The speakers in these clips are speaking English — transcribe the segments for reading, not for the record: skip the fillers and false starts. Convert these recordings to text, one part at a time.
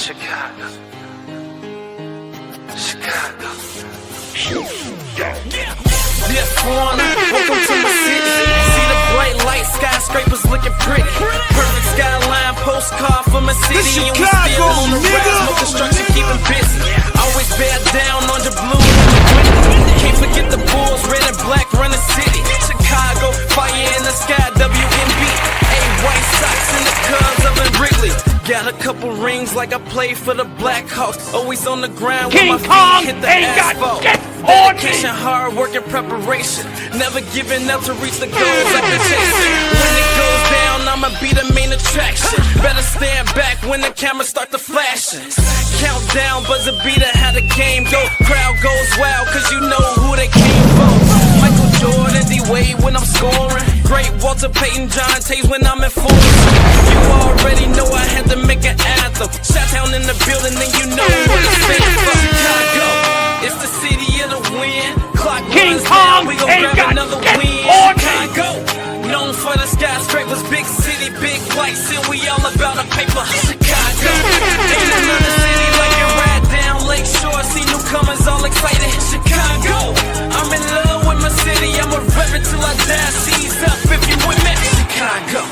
Chicago. Chicago. This corner, welcome to my city. See the bright light, skyscrapers looking pretty. Perfect skyline, postcard for my city. And we still on the rise, no construction, keeping busy. Always bear down on the blue and the winter. Can't forget the Bulls, red and black, run the city. Chicago, fire in the sky, WNB. White socks in the Cubs up in Wrigley. Got a couple rings like I played for the Blackhawks. Always on the ground when my feet hit the asphalt. Dedication, hard work, and preparation. Never giving up to reach the goals I've been chasing. When it goes down, I'ma be the main attraction. Better stand back when the cameras start to flashing. Countdown, buzzer beater, how the game go. Crowd goes wild, cause you know who they came for. Michael Jordan, D-Wade when I'm scoring. Great Walter Payton, John Tays when I'm in force. You already know I had to make an anthem. Shot down in the building and you know what it's been for. Chicago, it's the city of the wind. Clock runs down, we gon' grab another win. Chicago, known for the skyscrapers, big city, big lights, and we all about a paper. Chicago, ain't another city like it right down Lakeshore. See newcomers all excited. Chicago, I'm in love with my city. I'ma rep it till I die. Seize up if you with me. Chicago.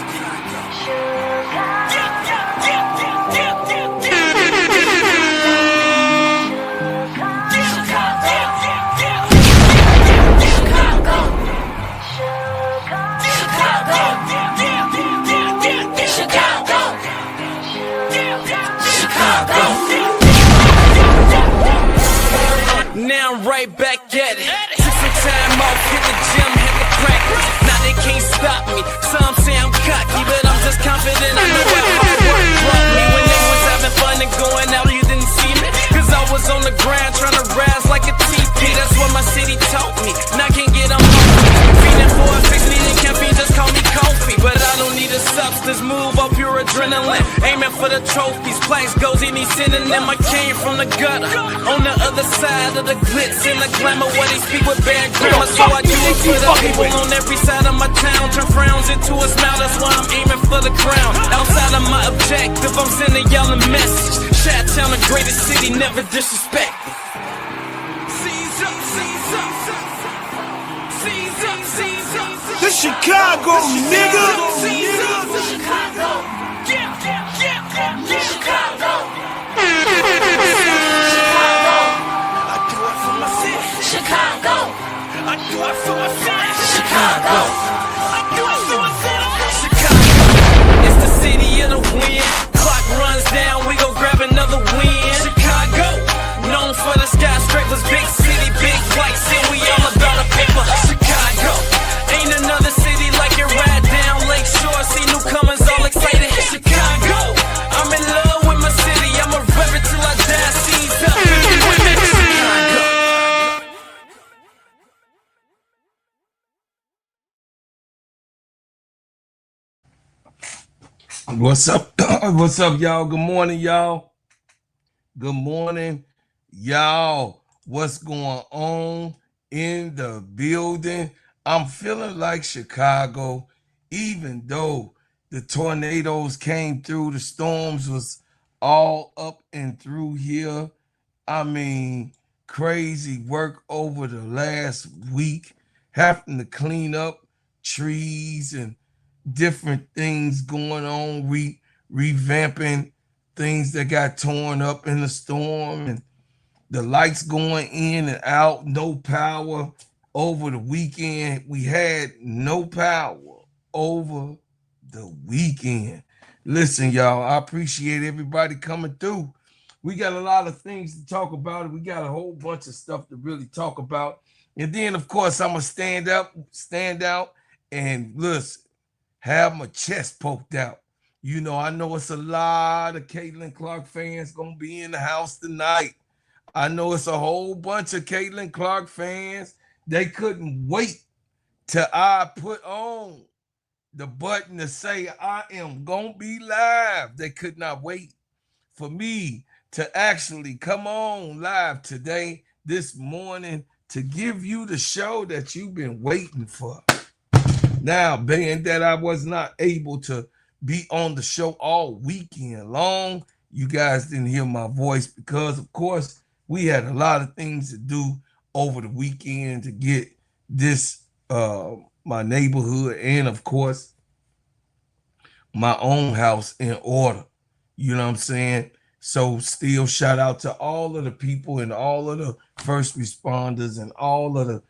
Now I'm right back at it. Took some time off, hit the gym, had to practice. Now they can't stop me. Some say I'm cocky, but I'm just confident. I know how hard work brought me. When they was having fun and going out, you didn't see me. Cause I was on the ground trying to rise like a TP. That's what my city taught me. Now I can't get on feeling for a fix, needing caffeine, just call me coffee. But I don't need a substance, move up pure adrenaline. Aiming for the trophies, plaques goes any synonym. I came from the gutter, on the other side of the glitz and the glamour where they speak with bad grammar. So I do it for the people on every side of my town. Turn frowns into a smile, that's why I'm aiming for the crown. Outside of my objective, I'm sending y'all a message. Chi-town, the greatest city, never disrespect. Seize up, seize up, seize up, seize up. The Chicago, nigga. Chicago. Chicago. Chicago. I do it for my city. Chicago. I do it for my city. Chicago. It's the city of the wind. Clock runs down, we gon' grab another win. Chicago. Known for the skyscrapers, big city, big lights, and we all about a paper. Chicago. Ain't another city like it right down Lakeshore. See newcomers all excited. Chicago. I'm in love with my city. I'ma rep it till I die. Seize up if you with me. Chicago. What's up? What's up, y'all? Good morning, y'all. Good morning, y'all. What's going on in the building? I'm feeling like Chicago, even though the tornadoes came through, the storms was all up and through here. I mean, crazy work over the last week, having to clean up trees and different things going on, revamping things that got torn up in the storm, and the lights going in and out, no power over the weekend. We had no power over the weekend. Listen, y'all, I appreciate everybody coming through. We got a lot of things to talk about. We got a whole bunch of stuff to really talk about. And then, of course, I'm going to stand out, and listen, have my chest poked out. You know, I know it's a lot of Caitlin Clark fans going to be in the house tonight. I know it's a whole bunch of Caitlin Clark fans. They couldn't wait till I put on the button to say I am going to be live. They could not wait for me to actually come on live today, this morning, to give you the show that you've been waiting for. Now, being that I was not able to be on the show all weekend long, you guys didn't hear my voice because, of course, we had a lot of things to do over the weekend to get this my neighborhood and, of course, my own house in order. You know what I'm saying? So still shout out to all of the people and all of the first responders and all of the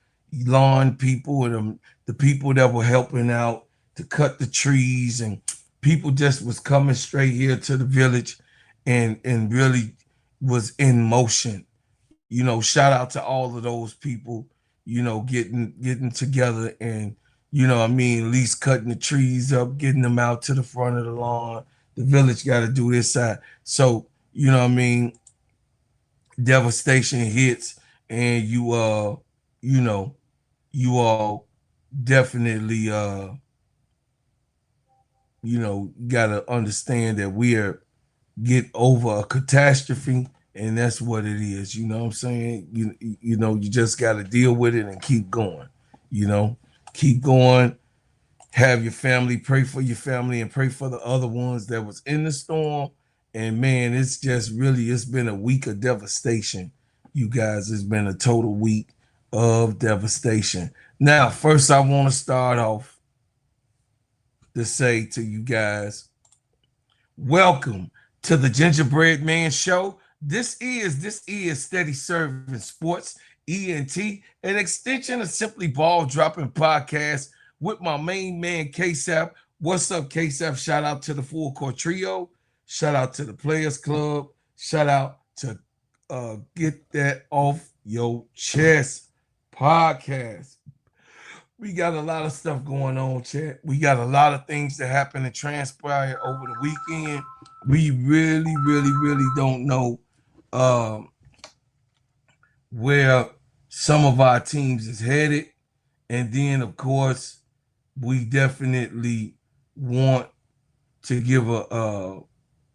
lawn people and the people that were helping out to cut the trees, and people just was coming straight here to the village and really was in motion. You know, shout out to all of those people, you know, getting together and, you know what I mean, at least cutting the trees up, getting them out to the front of the lawn. The village got to do this side. So, you know what I mean, devastation hits, and you know, you all definitely you know, gotta understand that we are get over a catastrophe, and that's what it is. You know what I'm saying? You know, you just gotta deal with it and keep going. You know, keep going. Have your family, pray for your family, and pray for the other ones that was in the storm. And man, it's just really, it's been a week of devastation. You guys, it's been a total week of devastation. Now, first I want to start off to say to you guys, welcome to the Gingerbread Man Show. This is Steady Serv'n Sports, ENT, an extension of Simply Ball Dropping Podcast with my main man, KSAP. What's up, KSAP? Shout out to the Full Court Trio. Shout out to the Players Club. Shout out to Get That Off Your Chest podcast. We got a lot of stuff going on, chat. We got a lot of things that happen and transpire over the weekend. We really don't know where some of our teams is headed. And then, of course, we definitely want to give a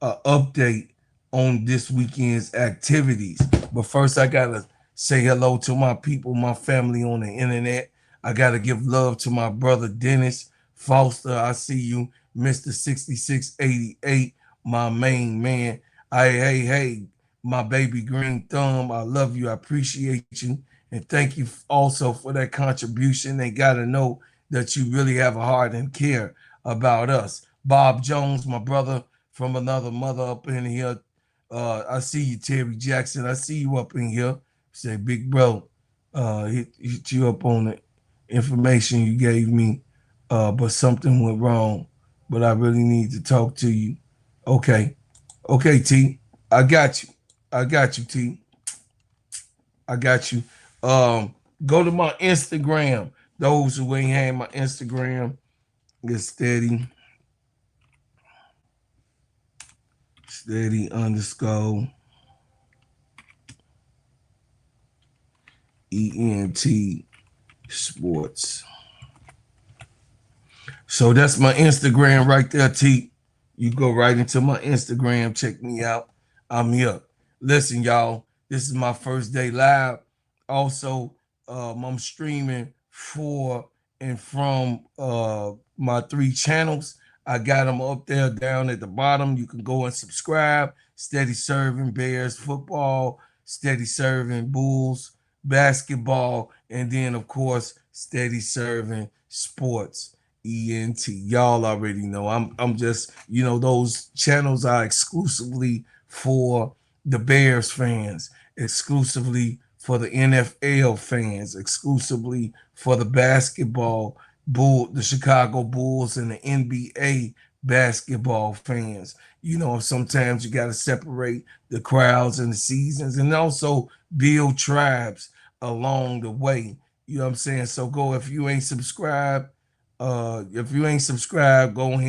update on this weekend's activities. But first, I gotta say hello to my people, my family on the internet. I gotta give love to my brother Dennis Foster. I see you, Mr. 6688, my main man. Hey, my baby Green Thumb. I love you. I appreciate you. And thank you also for that contribution. They gotta know that you really have a heart and care about us. Bob Jones, my brother from another mother up in here. I see you, Terry Jackson. I see you up in here. Say, big bro, hit you up on the information you gave me, but something went wrong. But I really need to talk to you. Okay, T. I got you, T. I got you. Go to my Instagram. Those who ain't had my Instagram, get steady underscore ENT sports. So that's my Instagram right there, T. You go right into my Instagram, check me out. I'm here. Listen, y'all, this is my first day live. Also, I'm streaming for and from my 3 channels. I got them up there down at the bottom. You can go and subscribe. Steady Serv'n Bears football, Steady Serv'n Bulls basketball, and then, of course, Steady Serv'n Sports, ENT. Y'all already know. I'm just, you know, those channels are exclusively for the Bears fans, exclusively for the NFL fans, exclusively for the basketball the Chicago Bulls and the NBA basketball fans. You know, sometimes you got to separate the crowds and the seasons, and also build tribes along the way. You know what I'm saying? So go, if you ain't subscribed, go ahead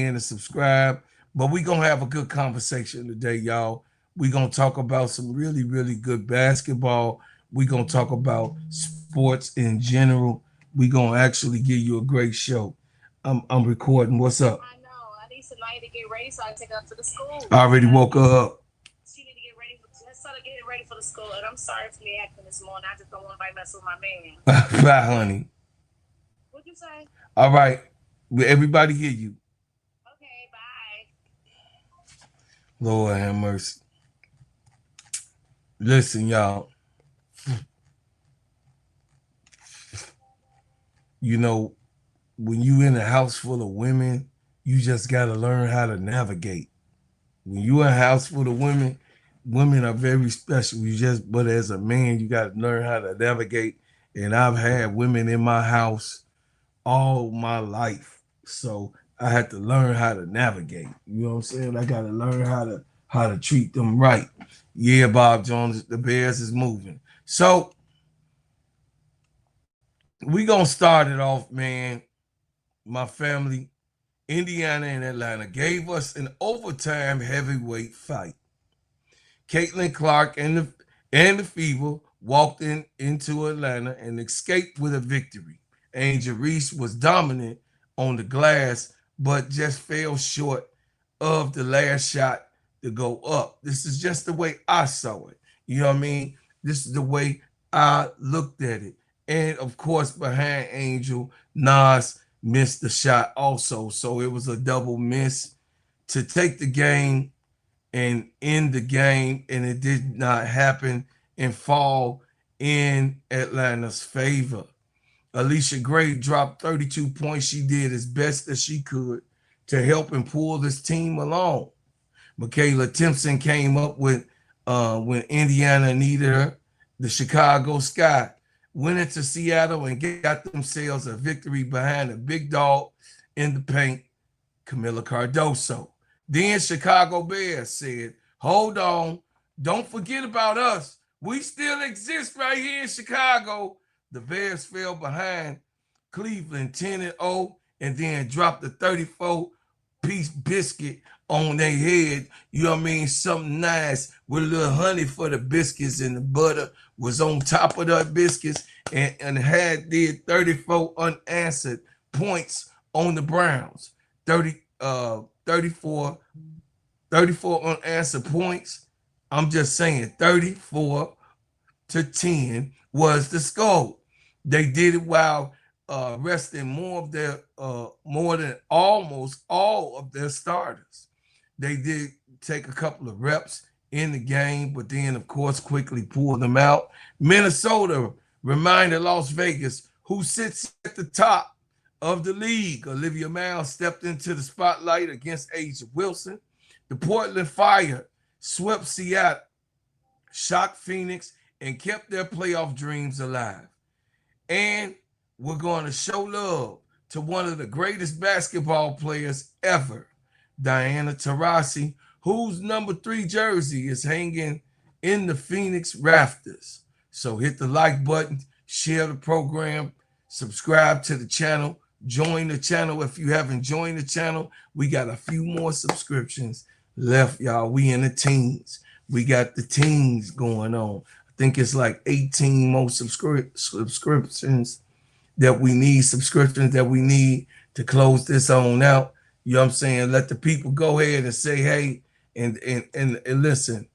and subscribe. But we gonna have a good conversation today, y'all. We gonna talk about some really good basketball. We gonna talk about sports in general. We gonna actually give you a great show. I'm recording. What's up? I know. I need somebody to get ready so I can take her up to the school. I already woke her up. She need to get ready. Let's start getting ready for the school. And I'm sorry for me acting this morning. I just don't want anybody mess with my man. Bye, honey. What'd you say? All right. Will everybody hear you? Okay, bye. Lord have mercy. Listen, y'all. You know, when you in a house full of women, you just gotta learn how to navigate. When you in a house full of women, women are very special. But as a man, you gotta learn how to navigate. And I've had women in my house all my life. So I had to learn how to navigate. You know what I'm saying? I gotta learn how to treat them right. Yeah, Bob Jones, the Bears is moving. So we gonna start it off, man. My family, Indiana and Atlanta, gave us an overtime heavyweight fight. Caitlin Clark and the Fever walked into Atlanta and escaped with a victory. Angel Reese was dominant on the glass, but just fell short of the last shot to go up. This is just the way I saw it. You know what I mean? This is the way I looked at it. And of course, behind Angel, Nas missed the shot also. So it was a double miss to take the game and end the game, and it did not happen and fall in Atlanta's favor. Allisha Gray dropped 32 points. She did as best as she could to help and pull this team along. Makayla Timpson came up with when Indiana needed her. The Chicago Sky went into Seattle and got themselves a victory behind a big dog in the paint, Kamilla Cardoso. Then Chicago Bears said, hold on, don't forget about us. We still exist right here in Chicago. The Bears fell behind Cleveland 10-0 and then dropped the 34-piece biscuit on their head. You know what I mean? Something nice with a little honey for the biscuits, and the butter was on top of the biscuits, and did 34 unanswered points on the Browns. 34 unanswered points. I'm just saying 34-10 was the score. They did it while resting more than almost all of their starters. They did take a couple of reps in the game, but then of course quickly pulled them out. Minnesota reminded Las Vegas, who sits at the top of the league. Olivia Miles stepped into the spotlight against A'ja Wilson. The Portland Fire swept Seattle, shocked Phoenix, and kept their playoff dreams alive. And we're going to show love to one of the greatest basketball players ever, Diana Taurasi, whose number 3 jersey is hanging in the Phoenix rafters. So hit the like button, share the program, subscribe to the channel, join the channel if you haven't joined the channel. We got a few more subscriptions left, y'all. We in the teens. We got the teens going on. I think it's like 18 more subscriptions that we need, to close this on out. You know what I'm saying? Let the people go ahead and say hey, and listen.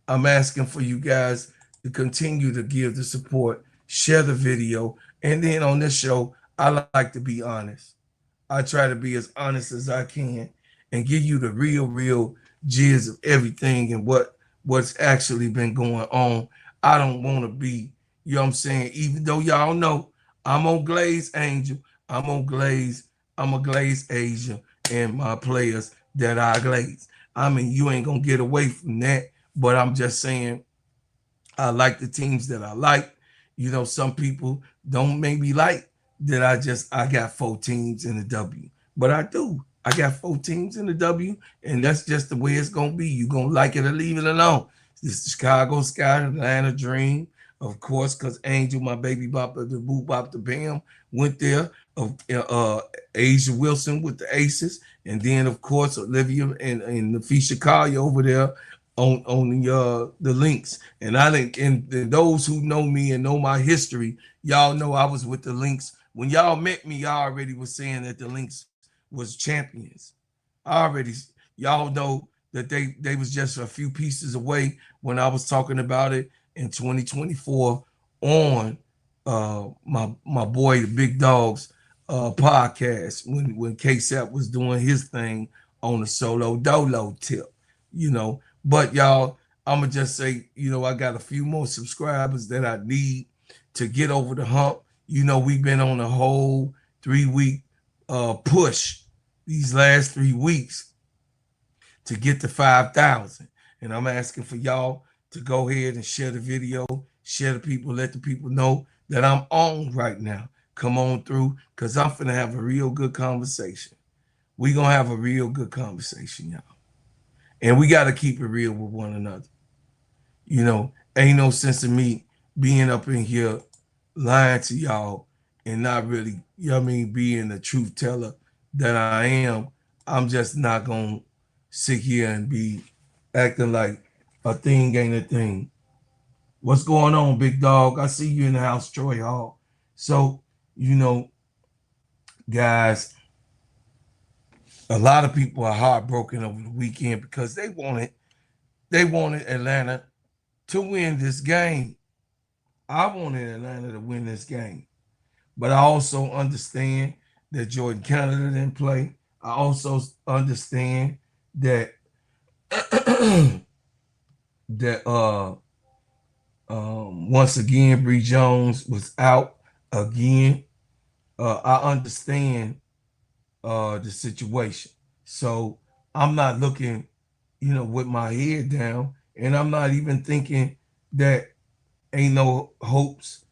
I'm asking for you guys to continue to give the support, share the video, and then on this show, I like to be honest. I try to be as honest as I can and give you the real jizz of everything and what's actually been going on. I don't want to be, you know what I'm saying, even though y'all know I'm on Glaze Angel, I'm a Glaze Asia, and my players that I glaze. I mean, you ain't gonna get away from that, but I'm just saying I like the teams that I like. You know, some people don't maybe like that I got 4 teams in the W, but I do. I got 4 teams in the W, and that's just the way it's gonna be. You gonna like it or leave it alone. This Chicago Sky, Atlanta Dream, of course, because Angel, my baby bop, the boo bop, the bam, went there. A'ja Wilson with the Aces, and then of course Olivia and the Fisha Kaya over there on the links. And I think, and those who know me and know my history, y'all know I was with the links. When y'all met me, y'all already was saying that the links was champions. Y'all know that they was just a few pieces away when I was talking about it in 2024 on my boy the Big Dogs podcast when KSAP was doing his thing on the solo dolo tip, you know. But y'all, I'm gonna just say, I got a few more subscribers that I need to get over the hump. We've been on a whole 3-week push these last 3 weeks to get to 5,000. And I'm asking for y'all to go ahead and share the video, share the people, let the people know that I'm on right now. Come on through, because I'm finna have a real good conversation. We gonna have a real good conversation, y'all. And we gotta keep it real with one another. Ain't no sense in me being up in here lying to y'all and not really, being the truth teller that I am. I'm just not gonna sit here and be acting like a thing ain't a thing. What's going on, big dog? I see you in the house, Troy Hall. So, guys, a lot of people are heartbroken over the weekend because they wanted Atlanta to win this game. I wanted Atlanta to win this game. But I also understand that Jordan Canada didn't play. I also understand that once again Bree Jones was out again. I understand the situation. So I'm not looking, with my head down, and I'm not even thinking that ain't no hopes,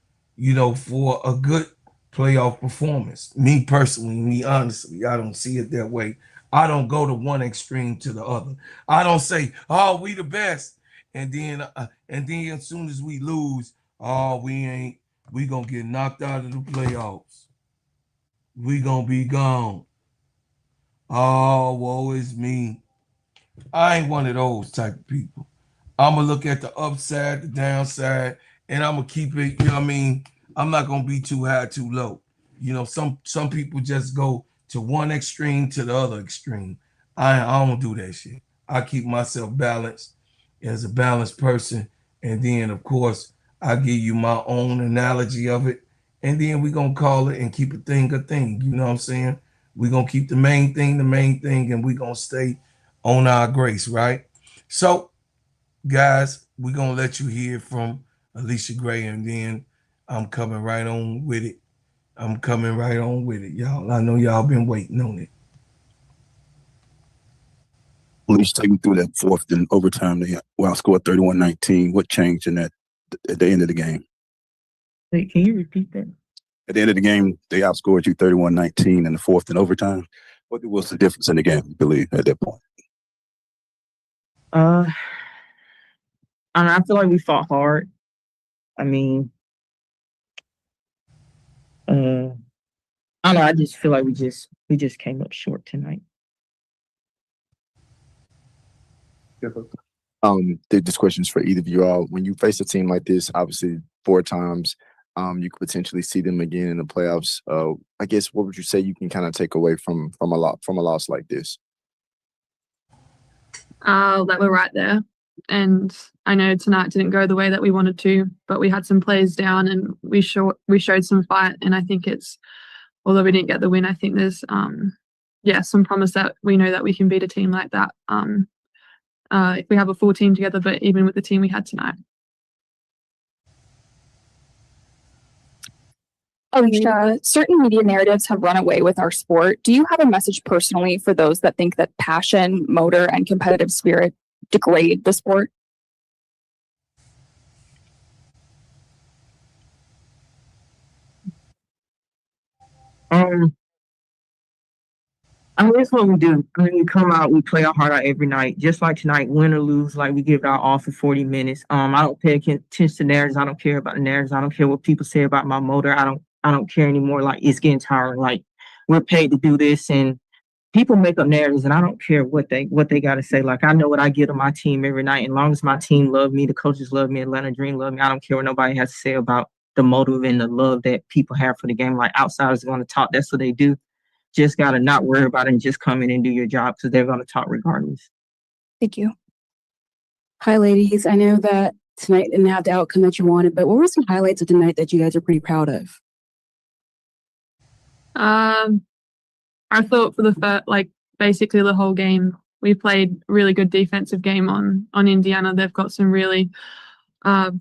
for a good playoff performance. Me personally, me honestly, I don't see it that way. I don't go to one extreme to the other. I don't say, "Oh, we the best," and then as soon as we lose, "Oh, we ain't. We gonna get knocked out of the playoffs. We gonna be gone. Oh, woe is me." I ain't one of those type of people. I'm gonna look at the upside, the downside, and I'm gonna keep it. I'm not gonna be too high, too low. Some people just go to one extreme to the other extreme. I don't do that shit. I keep myself balanced as a balanced person, and then of course I give you my own analogy of it, and then we gonna call it and keep a thing a thing. You know what I'm saying? We gonna keep the main thing, and we gonna stay on our grace, right? So, guys, we're gonna let you hear from Allisha Gray, and then I'm coming right on with it. Y'all. I know y'all been waiting on it. Allisha, take me through that fourth and overtime. They outscored 31-19. What changed in that at the end of the game? Wait, can you repeat that? At the end of the game, they outscored you 31-19 in the fourth and overtime. What was the difference in the game, you believe, at that point? I feel like we fought hard. I mean, I don't know. I just feel like we just came up short tonight. This question is for either of you all. When you face a team like this, obviously 4 times, you could potentially see them again in the playoffs. I guess what would you say you can kind of take away from a loss like this? That we're right there. And I know tonight didn't go the way that we wanted to, but we had some plays down and we showed some fight. And I think although we didn't get the win, I think there's some promise that we know that we can beat a team like that if we have a full team together, but even with the team we had tonight. Allisha, certain media narratives have run away with our sport. Do you have a message personally for those that think that passion, motor, and competitive spirit degrade the sport? That's what we do. We come out, we play our heart out every night. Just like tonight, win or lose, like we give it our all for 40 minutes. I don't pay attention to narratives. I don't care about the narratives. I don't care what people say about my motor. I don't care anymore. Like, it's getting tiring. Like, we're paid to do this, and people make up narratives, and I don't care what they got to say. Like, I know what I give to my team every night. And as long as my team love me, the coaches love me, Atlanta Dream love me, I don't care what nobody has to say about the motive and the love that people have for the game. Like, outsiders are going to talk. That's what they do. Just got to not worry about it and just come in and do your job, because they're going to talk regardless. Thank you. Hi, ladies. I know that tonight didn't have the outcome that you wanted, but what were some highlights of the night that you guys are pretty proud of? I thought for basically the whole game, we played a really good defensive game on Indiana. They've got some really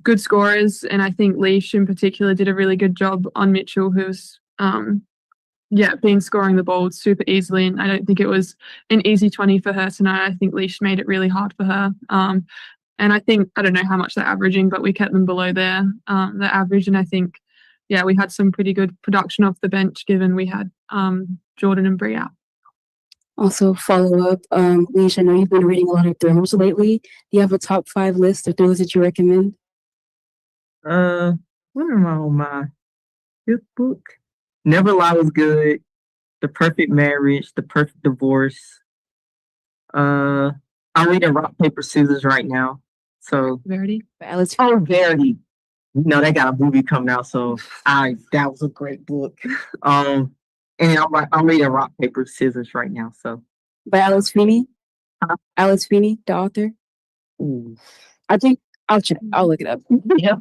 good scorers, and I think Leash in particular did a really good job on Mitchel, who's been scoring the ball super easily, and I don't think it was an easy 20 for her tonight. I think Leash made it really hard for her. And I think, I don't know how much they're averaging, but we kept them below their average. And I think, we had some pretty good production off the bench, given we had Jordan and Bree out. Also, follow up, Leash, I know you've been reading a lot of thrillers lately. Do you have a top 5 list of thrillers that you recommend? What am I on my fifth book? Never Lie was good. The Perfect Marriage, The Perfect Divorce. I'm reading Rock, Paper, Scissors right now. So Verity? Verity. No, they got a movie coming out, so that was a great book. And I'm reading Rock, Paper, Scissors right now. So By Alice Feeney? Alice Feeney, the author? ooh. I think I'll check. I'll look it up. Yeah.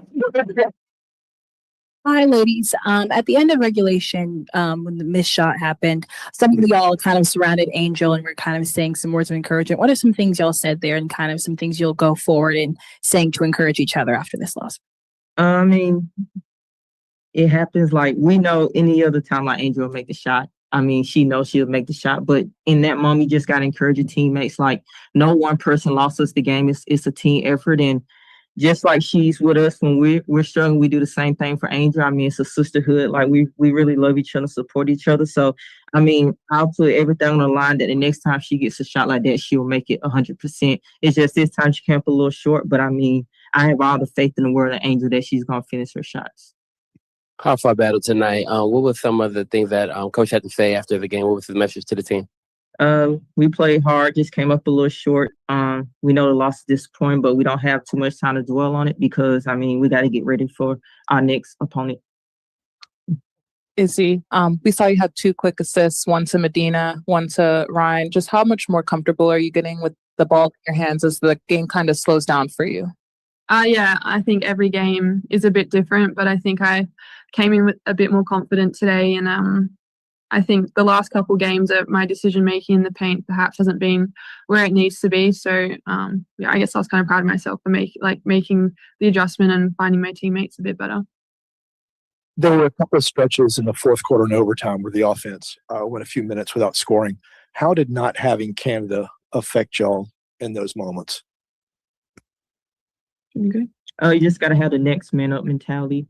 Hi, ladies. At the end of regulation, when the missed shot happened, some of y'all kind of surrounded Angel and were kind of saying some words of encouragement. What are some things y'all said there, and kind of some things you'll go forward in saying to encourage each other after this loss? I mean, it happens. Like, we know any other time, like, Angel will make the shot. I mean, she knows she'll make the shot, but in that moment, you just got to encourage your teammates. Like, no one person lost us the game. It's a team effort, and just like she's with us when we're struggling, we do the same thing for Angel. I mean, it's a sisterhood. Like, we really love each other, support each other. So, I mean, I'll put everything on the line that the next time she gets a shot like that, she'll make it 100%. It's just this time she came up a little short, but I mean, I have all the faith in the world of Angel that she's going to finish her shots. Hard fought battle tonight. What were some of the things that Coach had to say after the game? What was his message to the team? We played hard, just came up a little short. We know the loss is disappointing, but we don't have too much time to dwell on it because, I mean, we got to get ready for our next opponent. Izzy, we saw you had 2 quick assists, one to Medina, one to Ryan. Just how much more comfortable are you getting with the ball in your hands as the game kind of slows down for you? I think every game is a bit different, but I think I came in with a bit more confident today, and I think the last couple games of my decision making in the paint perhaps hasn't been where it needs to be. So I guess I was kind of proud of myself for making the adjustment and finding my teammates a bit better. There were a couple of stretches in the fourth quarter and overtime where the offense went a few minutes without scoring. How did not having Canada affect y'all in those moments? Okay. You just got to have the next man up mentality.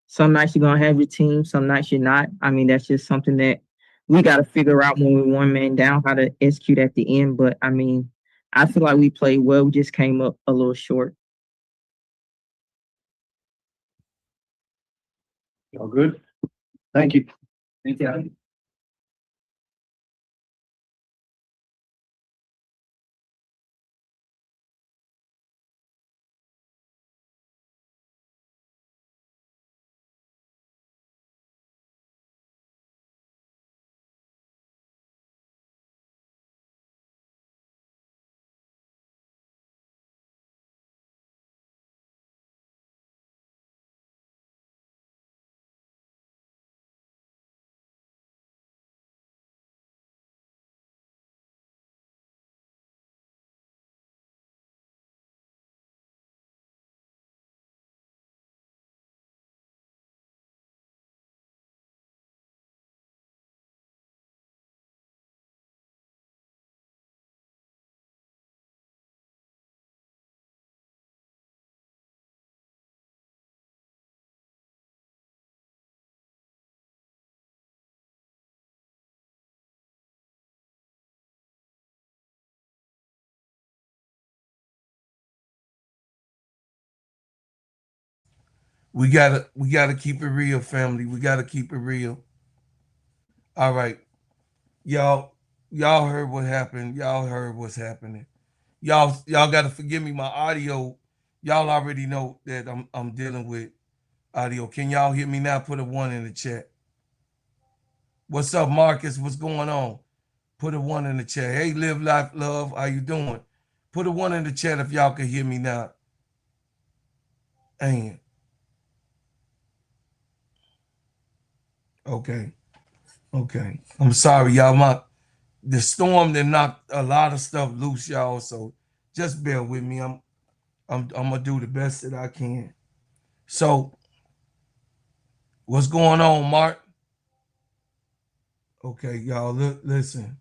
Some nights you're going to have your team, some nights you're not. I mean, that's just something that we got to figure out when we're one man down, how to execute at the end. But, I mean, I feel like we played well. We just came up a little short. All good? Thank you. Thank you. We gotta keep it real, family. We gotta keep it real. All right. Y'all heard what happened. Y'all heard what's happening. Y'all gotta forgive me. My audio, y'all already know that I'm dealing with audio. Can y'all hear me now? Put a 1 in the chat. What's up, Marcus? What's going on? Put a 1 in the chat. Hey, Live Life Love, how you doing? Put a 1 in the chat if y'all can hear me now. And okay. I'm sorry, y'all. the storm that knocked a lot of stuff loose, y'all. So just bear with me. I'm gonna do the best that I can. So what's going on, Mark? Okay, y'all, listen.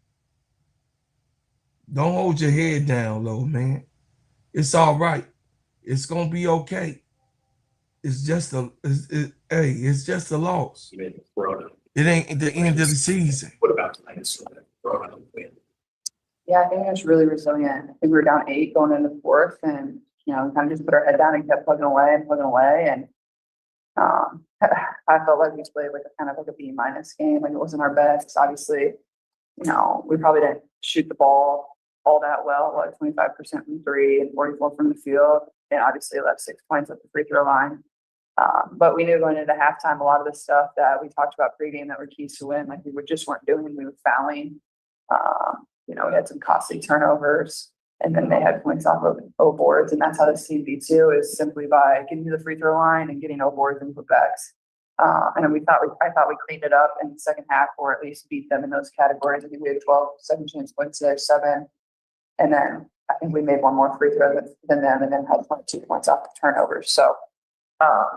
Don't hold your head down low, man. It's all right. It's gonna be okay. It's just it's just a loss. It ain't the end of the season. What about tonight? Yeah, I think it was really resilient. I think we were down 8 going into the 4th, and we kind of just put our head down and kept plugging away. And I felt like we played like a kind of like a B- game. Like it wasn't our best. Obviously, we probably didn't shoot the ball all that well. Like 25% from 3 and 44 from the field, and obviously left 6 points at the free throw line. But we knew going into halftime a lot of the stuff that we talked about pregame that were keys to win, like we just weren't doing. We were fouling. We had some costly turnovers, and then they had points off of O boards, and that's how this team beats you, is simply by getting to the free throw line and getting O boards and putbacks. And then I thought we cleaned it up in the second half, or at least beat them in those categories. I think we had 12 second chance points there, 7, and then I think we made one more free throw than them, and then had 22 points off the turnovers. So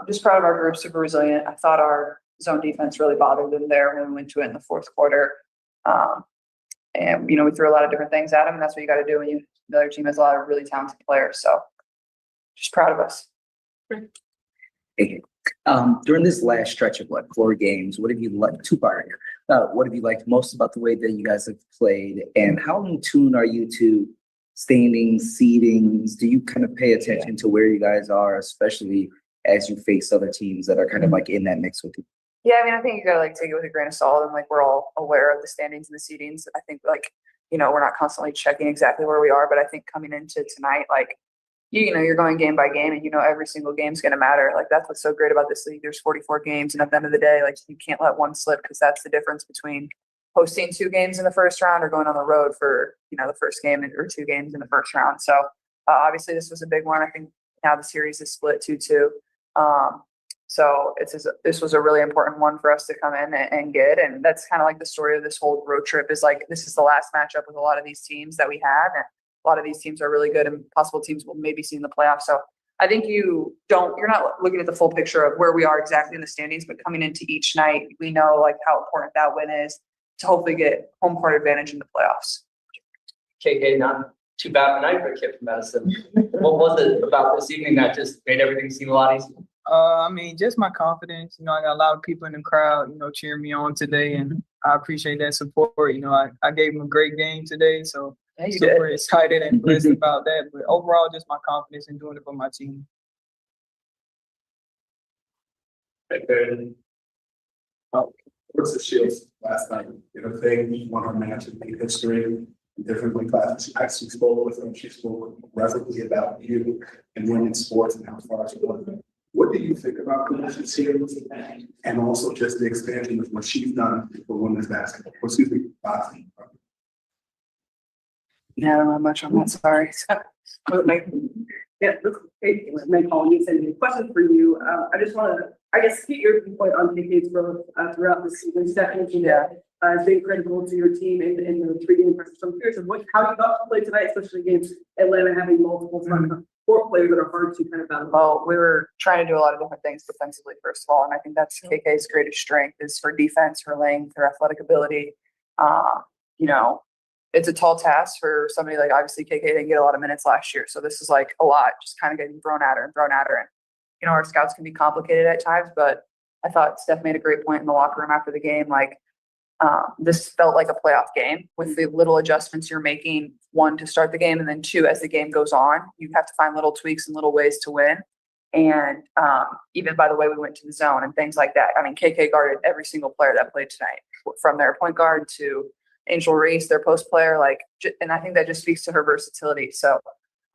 just proud of our group, super resilient. I thought our zone defense really bothered them there when we went to it in the 4th quarter. And we threw a lot of different things at them, and that's what you got to do when the other team has a lot of really talented players. So just proud of us. Hey, during this last stretch of 4 games, what have you liked? 2-part here. What have you liked most about the way that you guys have played, and how in tune are you to standings, seedings? Do you kind of pay attention to where you guys are, especially as you face other teams that are kind of like in that mix with you? Yeah, I think you gotta take it with a grain of salt, and we're all aware of the standings and the seedings. I think we're not constantly checking exactly where we are, but I think coming into tonight, you're going game by game, and every single game's gonna matter. That's what's so great about this league. There's 44 games, and at the end of the day, you can't let one slip, because that's the difference between hosting 2 games in the first round or going on the road for the first game or 2 games in the first round. So obviously this was a big one. I think now the series is split 2-2. So this was a really important one for us to come in and get. And that's kind of like the story of this whole road trip, is this is the last matchup with a lot of these teams that we have. And a lot of these teams are really good, and possible teams will maybe see in the playoffs. So I think you're not looking at the full picture of where we are exactly in the standings, but coming into each night, we know how important that win is to hopefully get home court advantage in the playoffs. KK, not too bad of a night for a kid from Madison. What was it about this evening that just made everything seem a lot easier? Just my confidence. I got a lot of people in the crowd, cheering me on today, and I appreciate that support. I gave them a great game today, so I'm super excited and blessed about that. But overall, just my confidence in doing it for my team. What's the Shields last night? Thing, we won our match in history. Differently classes. She actually spoke with them. She spoke reverently about you and women's sports and how far she went. What do you think about Kamilla Shields, and also just the expansion of what she's done for women's basketball? Boxing. Yeah, I don't know much on that. Sorry. Yeah, this is Kate with Makayla Timpson. Question for you. I just want to, get your viewpoint on KK's growth throughout the season. Stephanie, has been critical to your team in the 3-game pressure. So I'm curious of how you got to play tonight, especially against Atlanta, having multiple court players that are hard to kind of battle. Well, we were trying to do a lot of different things defensively, first of all, and I think that's KK's greatest strength, is her defense, her length, her athletic ability. It's a tall task for somebody obviously KK didn't get a lot of minutes last year, so this is a lot, just kind of getting thrown at her. And our scouts can be complicated at times, but I thought Steph made a great point in the locker room after the game. This felt like a playoff game with the little adjustments you're making, 1, to start the game, and then 2, as the game goes on, you have to find little tweaks and little ways to win. And even by the way we went to the zone and things like that. KK guarded every single player that played tonight, from their point guard to Angel Reese, their post player, and I think that just speaks to her versatility. So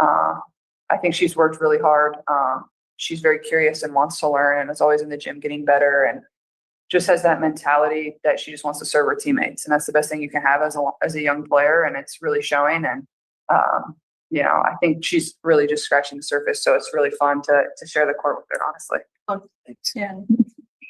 I think she's worked really hard. She's very curious and wants to learn, and is always in the gym getting better, and just has that mentality that she just wants to serve her teammates. And that's the best thing you can have as a young player. And it's really showing. And, I think she's really just scratching the surface. So it's really fun to share the court with her, honestly. Yeah.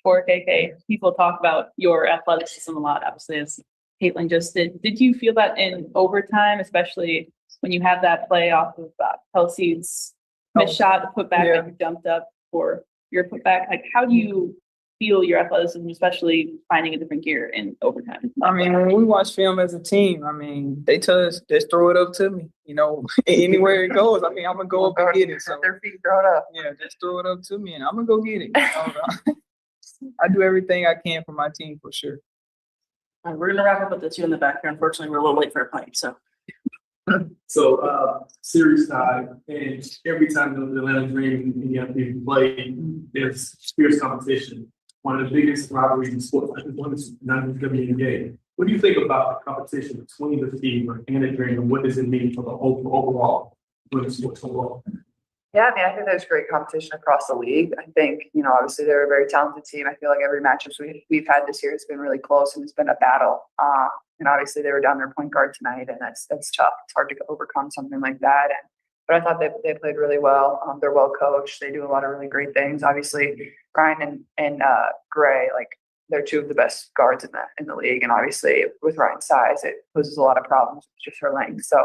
For KK, people talk about your athleticism a lot, obviously, as Caitlin just did. Did you feel that in overtime, especially when you have that play off of Kelsey's missed shot, the putback that you jumped up for your putback? Like, how do you feel your athleticism, especially finding a different gear in overtime? I mean, when we watch film as a team, I mean, they tell us, just throw it up to me. You know, anywhere it goes, I mean, I'm going to go up and get it. So their feet, throw it up. Yeah, just throw it up to me and I'm going to go get it. I do everything I can for my team for sure. We're going to wrap up with the two in the back here. Unfortunately, we're a little late for a plane, so. So, series tie, and every time the Atlanta Dream and the NFP play, there's fierce competition. One of the biggest rivalries in sports, I think one is not even going to be in the game. What do you think about the competition between the Fever and the Dream, and what does it mean for the overall women's sports overall? Yeah, I mean, I think there's great competition across the league. I think, you know, obviously they're a very talented team. I feel like every matchup we've had this year has been really close and it's been a battle. And obviously they were down their point guard tonight, and that's tough. It's hard to overcome something like that. But I thought they played really well. They're well coached. They do a lot of really great things. Obviously, Ryan and Gray, like, they're two of the best guards in the league. And obviously with Ryan's size, it poses a lot of problems with just her length. So,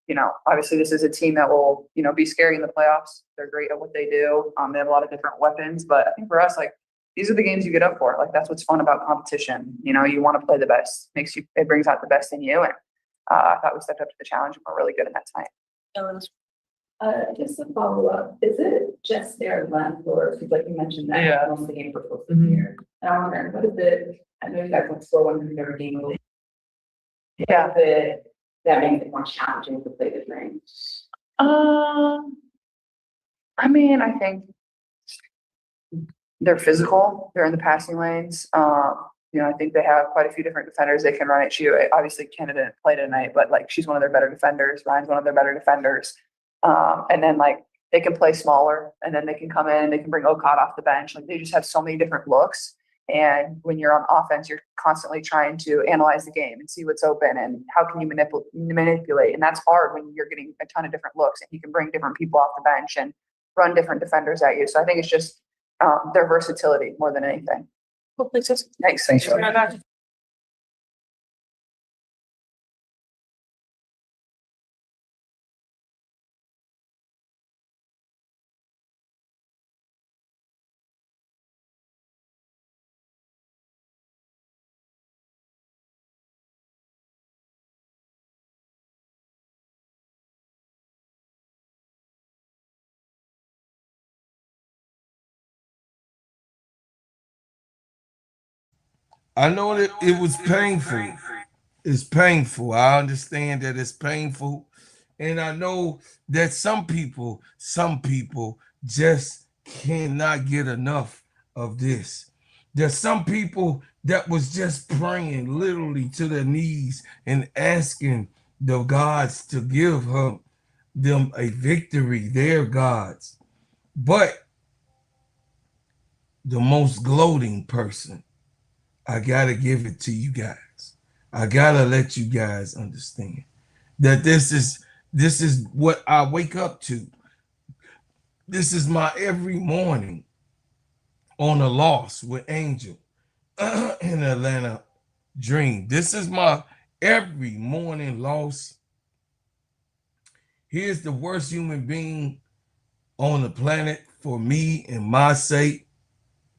you know, obviously this is a team that will, you know, be scary in the playoffs. They're great at what they do. They have a lot of different weapons, but I think for us, like, these are the games you get up for. Like, that's what's fun about competition. You know, you want to play the best. It brings out the best in you. And I thought we stepped up to the challenge and we're really good in that tonight. Just to follow up, is it just their length, or because like you mentioned that most of the games were close to here? And I'm wondering, what is it? I know you guys went score 100 every game. Yeah. That makes it more challenging to play the Dream? I mean, I think they're physical. They're in the passing lanes. You know, I think they have quite a few different defenders they can run at you. Obviously, Canada didn't play tonight, but like, she's one of their better defenders. Ryan's one of their better defenders. And then, like, they can play smaller, and then they can come in and they can bring Okada off the bench. Like, they just have so many different looks. And when you're on offense, you're constantly trying to analyze the game and see what's open and how can you manipulate. And that's hard when you're getting a ton of different looks and you can bring different people off the bench and run different defenders at you. So I think it's just their versatility more than anything. Hopefully, thanks. Thanks. I know that it was painful. It's painful. I understand that it's painful. And I know that some people just cannot get enough of this. There's some people that was just praying literally to their knees and asking the gods to give them a victory, their gods. But the most gloating person, I gotta give it to you guys. I gotta let you guys understand that this is what I wake up to. This is my every morning on a loss with Angel in Atlanta Dream. This is my every morning loss. Here's the worst human being on the planet for me and my sake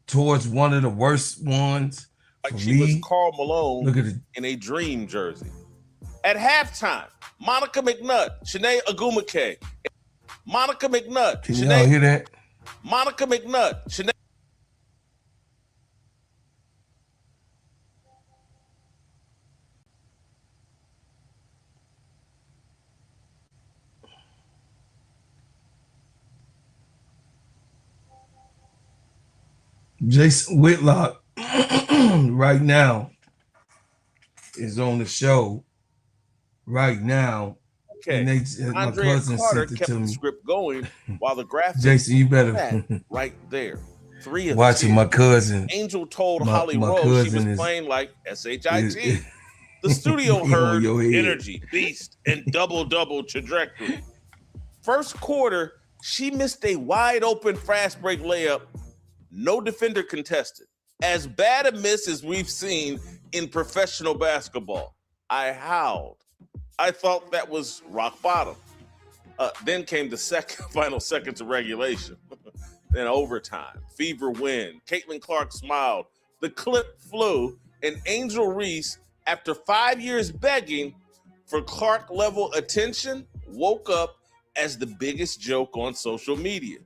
towards one of the worst ones. Like she was Karl Malone in a Dream jersey. At halftime, Monica McNutt, Shanae Agumake, Monica McNutt. Can y'all hear that? Monica McNutt, Shanae. Jason Whitlock right now is on the show right now. Okay. And my Andrea cousin Carter sent it kept to the me. script going while the graphics Jason, you better right there. 3 of watching my cousin. Angel told my Holly Rose she cousin was is- playing like SHIT. The studio on heard your head. energy, beast, and double trajectory. First quarter, she missed a wide open fast break layup. No defender contested. As bad a miss as we've seen, in professional basketball. I howled. I thought that was rock bottom. Then came the final seconds of regulation. Then overtime, Fever win. Caitlin Clark smiled. The clip flew, and Angel Reese, after 5 years begging for Clark-level attention, woke up as the biggest joke on social media.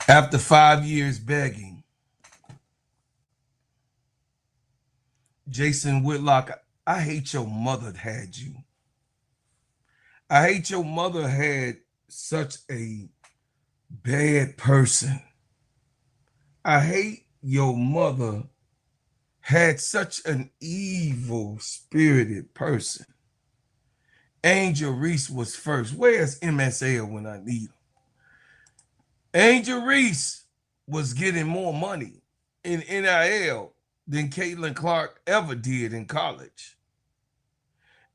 After 5 years begging, Jason Whitlock, I hate your mother had you. I hate your mother had such a bad person. I hate your mother had such an evil-spirited person. Angel Reese was first. Where's MSL when I need him? Angel Reese was getting more money in NIL than Caitlin Clark ever did in college.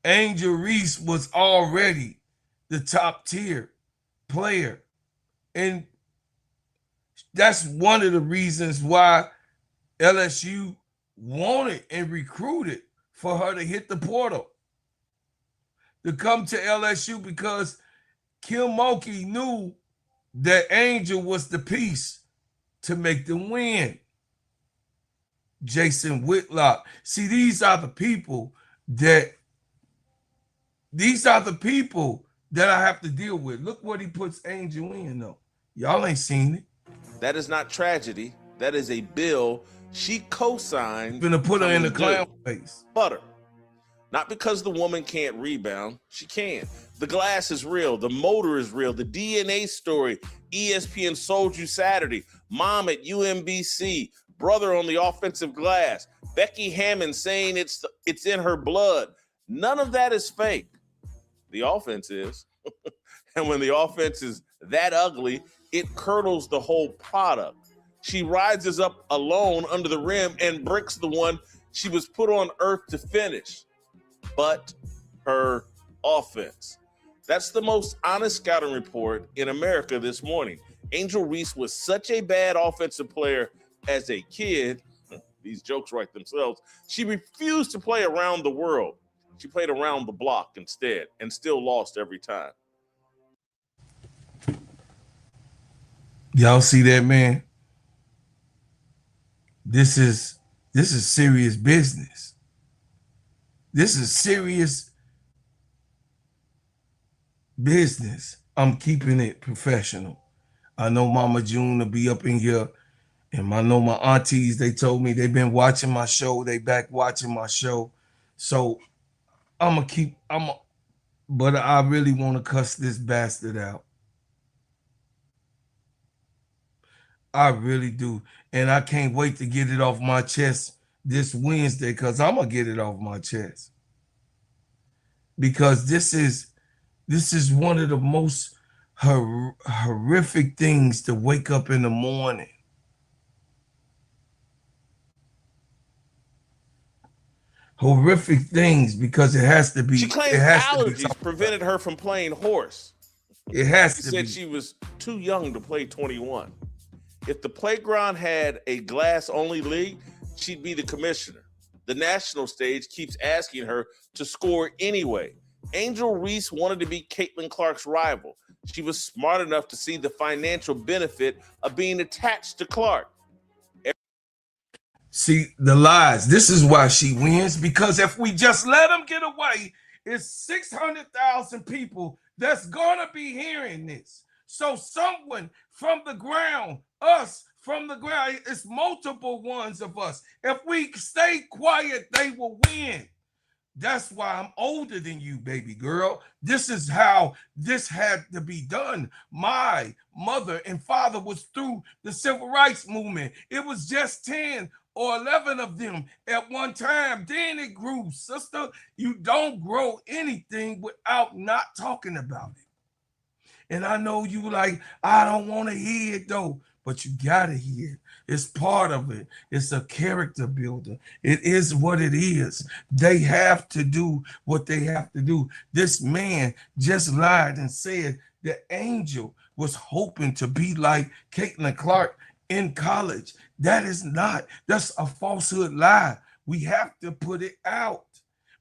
Angel Reese was already the top tier player. And that's one of the reasons why LSU wanted and recruited for her to hit the portal, to come to LSU, because Kim Mulkey knew that Angel was the piece to make them win. Jason Whitlock. See, these are the people that I have to deal with. Look what he puts Angel in, though. Y'all ain't seen it. That is not tragedy. That is a bill she co-signed. Gonna put her in the clown face. Butter. Not because the woman can't rebound. She can. The glass is real. The motor is real. The DNA story. ESPN sold you Saturday. Mom at UMBC. Brother on the offensive glass. Becky Hammond saying it's in her blood. None of that is fake. The offense is. And when the offense is that ugly, it curdles the whole product. She rises up alone under the rim and bricks the one she was put on earth to finish. But her offense. That's the most honest scouting report in America this morning. Angel Reese was such a bad offensive player as a kid. These jokes write themselves. She refused to play around the world. She played around the block instead and still lost every time. Y'all see that, man? This is serious business. This is serious business. I'm keeping it professional. I know Mama June will be up in here, and I know my aunties, they told me they've been watching my show. They back watching my show. So but I really want to cuss this bastard out. I really do. And I can't wait to get it off my chest this Wednesday, because I'm going to get it off my chest. Because this is one of the most horrific things to wake up in the morning. Horrific things, because it has to be. She claims allergies prevented her from playing horse. It has to be. She said she was too young to play 21. If the playground had a glass-only league, she'd be the commissioner. The national stage keeps asking her to score anyway. Angel Reese wanted to be Caitlin Clark's rival. She was smart enough to see the financial benefit of being attached to Clark. See, the lies. This is why she wins, because if we just let them get away, it's 600,000 people that's going to be hearing this. So someone from the ground, us from the ground, it's multiple ones of us. If we stay quiet, they will win. That's why I'm older than you, baby girl. This is how this had to be done. My mother and father was through the civil rights movement. It was just 10 or 11 of them at one time. Then it grew, sister. You don't grow anything without not talking about it. And I know you like, I don't want to hear it though, but you gotta hear it. It's part of it. It's a character builder. It is what it is. They have to do what they have to do. This man just lied and said that Angel was hoping to be like Caitlin Clark in college. That's a falsehood lie. We have to put it out.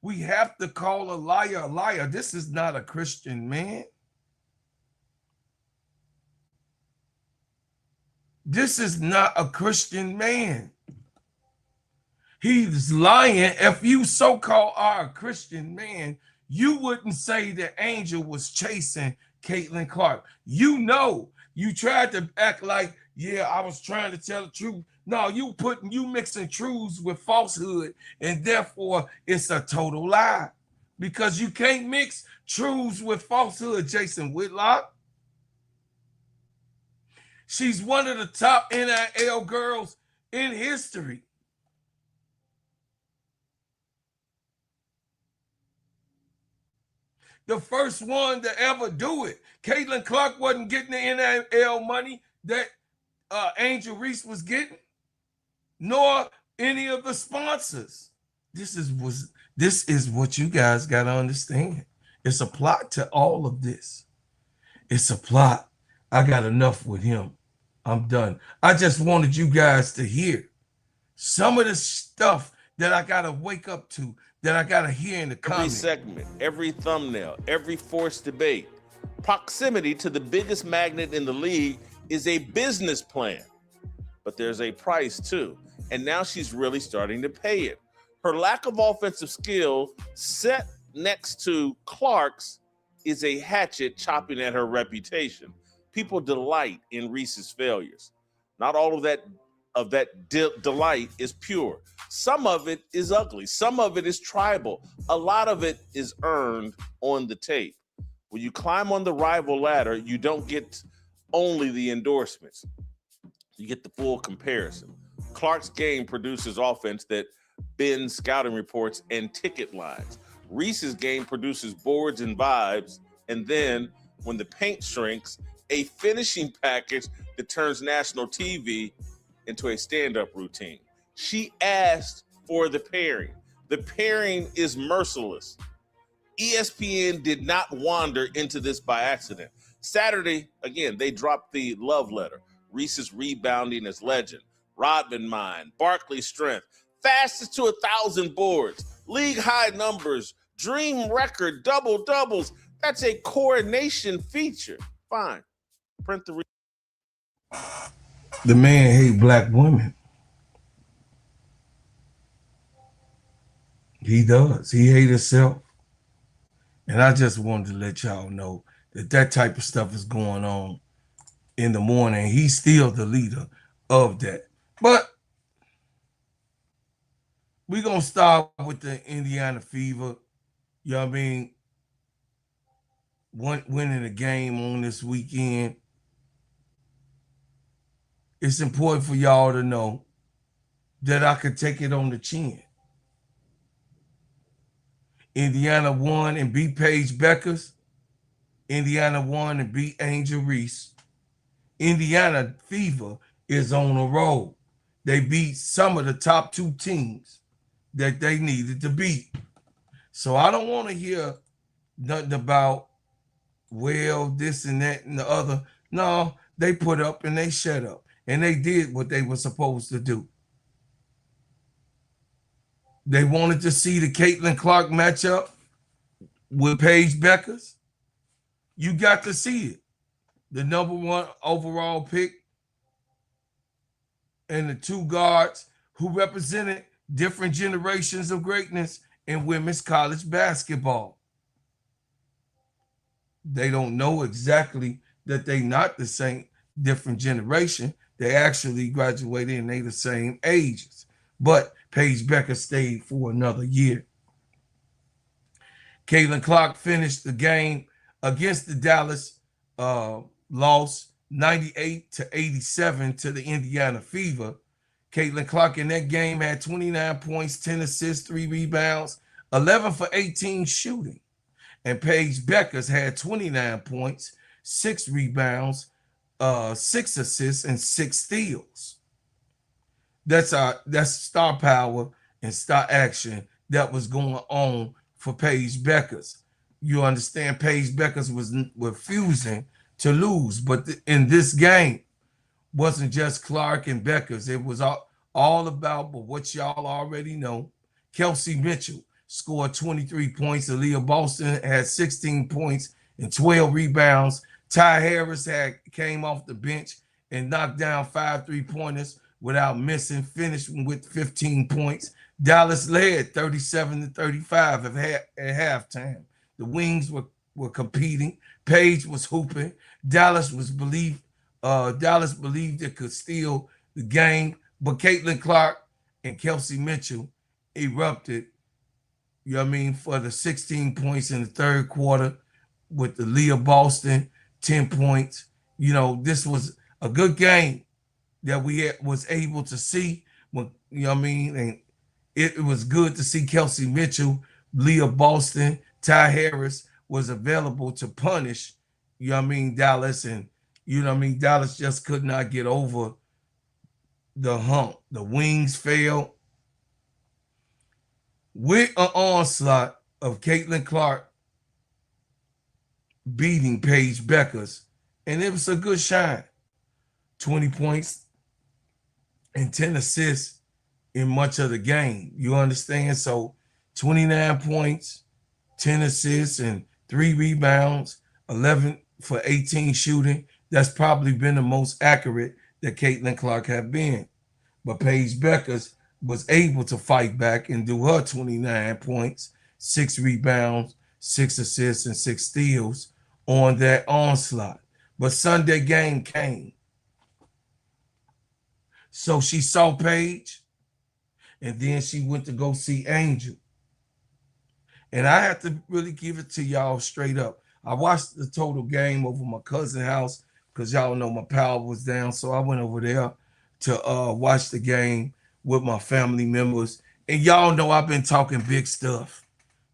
We have to call a liar a liar. This is not a Christian man. This is not a Christian man. He's lying. If you so-called are a Christian man, you wouldn't say that Angel was chasing Caitlin Clark. You know, you tried to act like, yeah, I was trying to tell the truth. No, you mixing truths with falsehood, and therefore it's a total lie. Because you can't mix truths with falsehood, Jason Whitlock. She's one of the top NIL girls in history. The first one to ever do it. Caitlin Clark wasn't getting the NIL money that Angel Reese was getting, nor any of the sponsors. This is what you guys got to understand. It's a plot to all of this. It's a plot. I got enough with him. I'm done. I just wanted you guys to hear some of the stuff that I got to wake up to, that I got to hear in the comments. Every segment, every thumbnail, every forced debate, proximity to the biggest magnet in the league is a business plan. But there's a price too. And now she's really starting to pay it. Her lack of offensive skill set next to Clark's is a hatchet chopping at her reputation. People delight in Reese's failures. Not all of that delight is pure. Some of it is ugly. Some of it is tribal. A lot of it is earned on the tape. When you climb on the rival ladder, you don't get only the endorsements. You get the full comparison. Clark's game produces offense that bends scouting reports and ticket lines. Reese's game produces boards and vibes, and then when the paint shrinks, a finishing package that turns national TV into a stand-up routine. She asked for the pairing. The pairing is merciless. ESPN did not wander into this by accident. Saturday, again, they dropped the love letter. Reese's rebounding as legend. Rodman mind, Barkley strength, fastest to 1,000 boards, league high numbers, dream record, double doubles. That's a coronation feature. Fine. Print the. The man hate black women. He does. He hate himself. And I just wanted to let y'all know that type of stuff is going on in the morning. He's still the leader of that. But we're going to start with the Indiana Fever. You know what I mean? Winning a game on this weekend. It's important for y'all to know that I could take it on the chin. Indiana won and beat Paige Beckers. Indiana won and beat Angel Reese. Indiana Fever is on a roll. They beat some of the top two teams that they needed to beat. So I don't want to hear nothing about, well, this and that and the other. No, they put up and they shut up. And they did what they were supposed to do. They wanted to see the Caitlin Clark matchup with Paige Beckers. You got to see it. The #1 overall pick and the two guards who represented different generations of greatness in women's college basketball. They don't know exactly that they not the same different generation. They actually graduated and they the same ages. But Paige Becker stayed for another year. Caitlin Clark finished the game against the Dallas, loss 98-87 to the Indiana Fever. Caitlin Clark in that game had 29 points, 10 assists, 3 rebounds, 11 for 18 shooting. And Paige Beckers had 29 points, 6 rebounds, 6 assists, and 6 steals. That's star power and star action that was going on for Paige Beckers. You understand, Paige Beckers was refusing to lose. But in this game, wasn't just Clark and Beckers. It was all about but what y'all already know. Kelsey Mitchell scored 23 points. Aaliyah Boston had 16 points and 12 rebounds. Ty Harris came off the bench and knocked down 5 3-pointers without missing, finishing with 15 points. Dallas led 37-35 at halftime. The Wings were competing. Paige was hooping. Dallas believed it could steal the game, but Caitlin Clark and Kelsey Mitchell erupted, you know what I mean, for the 16 points in the third quarter with the Leah Boston 10 points. You know, this was a good game that we was able to see. When, you know what I mean? And it was good to see Kelsey Mitchell, Leah Boston, Ty Harris was available to punish, you know what I mean, Dallas. And, you know what I mean, Dallas just could not get over the hump. The Wings failed with an onslaught of Caitlin Clark beating Paige Beckers. And it was a good shine. 20 points and 10 assists in much of the game. You understand? So 29 points, 10 assists, and 3 rebounds, 11 for 18 shooting. That's probably been the most accurate that Caitlin Clark had been. But Paige Beckers was able to fight back and do her 29 points, 6 rebounds, 6 assists, and 6 steals on that onslaught. But Sunday game came. So she saw Paige, and then she went to go see Angel. And I have to really give it to y'all straight up. I watched the total game over my cousin's house because y'all know my power was down. So I went over there to watch the game with my family members. And y'all know I've been talking big stuff.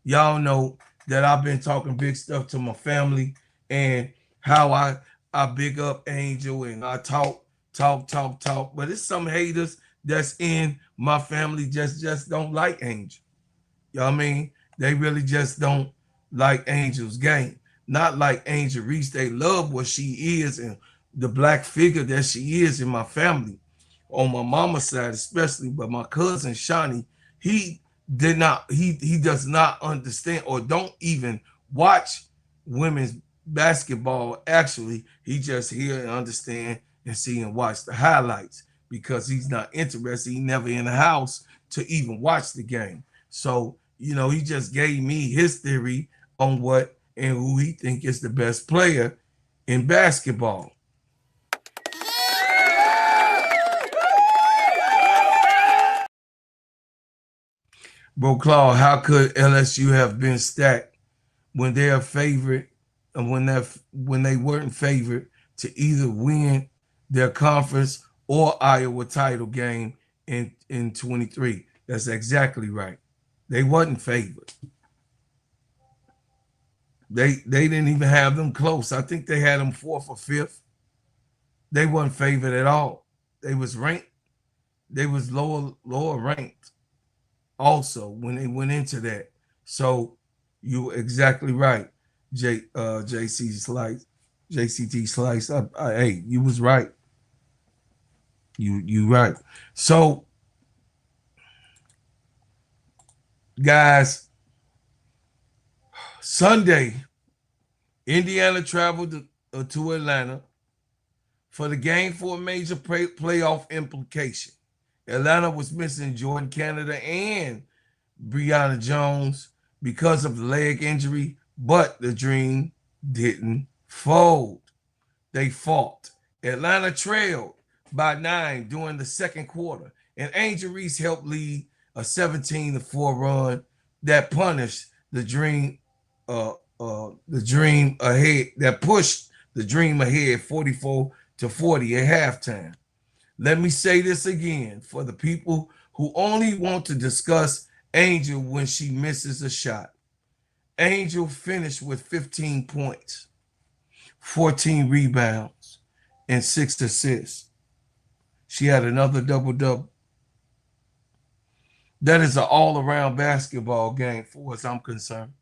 Y'all know that I've been talking big stuff to my family and how I big up Angel and I talk. But it's some haters that's in my family just don't like Angel. You know what I mean? They really just don't like Angel's game. Not like Angel Reese. They love what she is and the black figure that she is in my family. On my mama's side especially, but my cousin Shawnee, he does not understand or don't even watch women's basketball. Actually, he just hear and understand and see and watch the highlights because he's not interested. He never in the house to even watch the game. So, you know, he just gave me his theory on what and who he think is the best player in basketball. Bro, Claude, how could LSU have been stacked when they're a favorite and when they weren't favored to either win their conference or Iowa title game in 23? That's exactly right. They wasn't favored. They didn't even have them close. I think they had them 4th or 5th. They weren't favored at all. They was ranked. They was lower ranked also when they went into that. So you were exactly right, JCT Slice. Hey, you was right. You right. So, guys, Sunday, Indiana traveled to Atlanta for the game for a major playoff implication. Atlanta was missing Jordan Canada and Brianna Jones because of the leg injury, but the dream didn't fold. They fought. Atlanta trailed by 9 during the second quarter, and Angel Reese helped lead a 17-4 run that punished the dream ahead, that pushed the dream ahead 44-40 at halftime. Let me say this again for the people who only want to discuss Angel when she misses a shot. Angel finished with 15 points, 14 rebounds, and 6 assists. She had another double-double. That is an all-around basketball game for us, I'm concerned.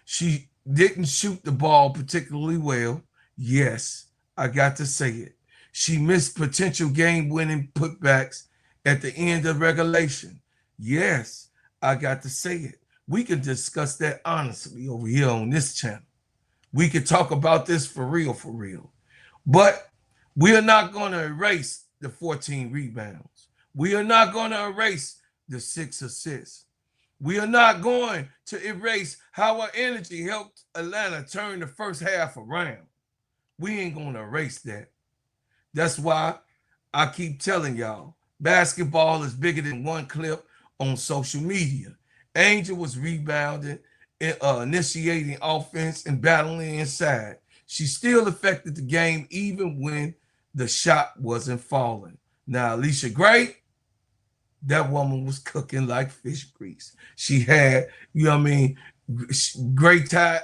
She didn't shoot the ball particularly well. Yes, I got to say it. She missed potential game-winning putbacks at the end of regulation. Yes, I got to say it. We can discuss that honestly over here on this channel. We could talk about this for real, for real. But we are not going to erase the 14 rebounds. We are not going to erase the 6 assists. We are not going to erase how our energy helped Atlanta turn the first half around. We ain't going to erase that. That's why I keep telling y'all, basketball is bigger than one clip on social media. Angel was rebounding, initiating offense, and battling inside. She still affected the game even when the shot wasn't falling. Now, Allisha Gray, that woman was cooking like fish grease. She had, great tied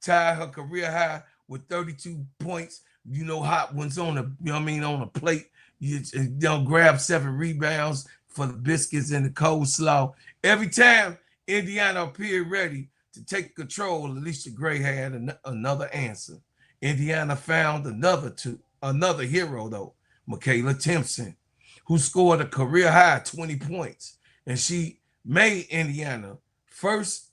her career high with 32 points. Hot ones on on a plate. You grab 7 rebounds for the biscuits and the coleslaw. Every time Indiana appeared ready to take control, Allisha Gray had another answer. Indiana found another hero though, Makayla Timpson, who scored a career high 20 points, and she made Indiana first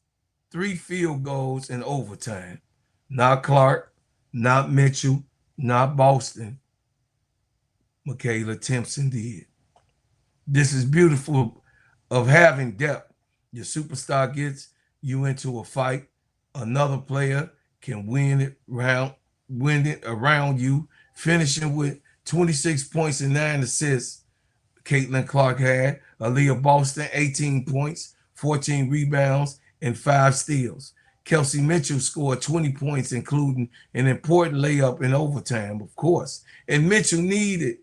3 field goals in overtime. Not Clark, not Mitchell, not Boston. Makayla Timpson did. This is beautiful of having depth. Your superstar gets you into a fight. Another player can win it around you, finishing with 26 points and 9 assists. Caitlin Clark had. Aaliyah Boston, 18 points, 14 rebounds, and 5 steals. Kelsey Mitchell scored 20 points, including an important layup in overtime, of course. And Mitchell needed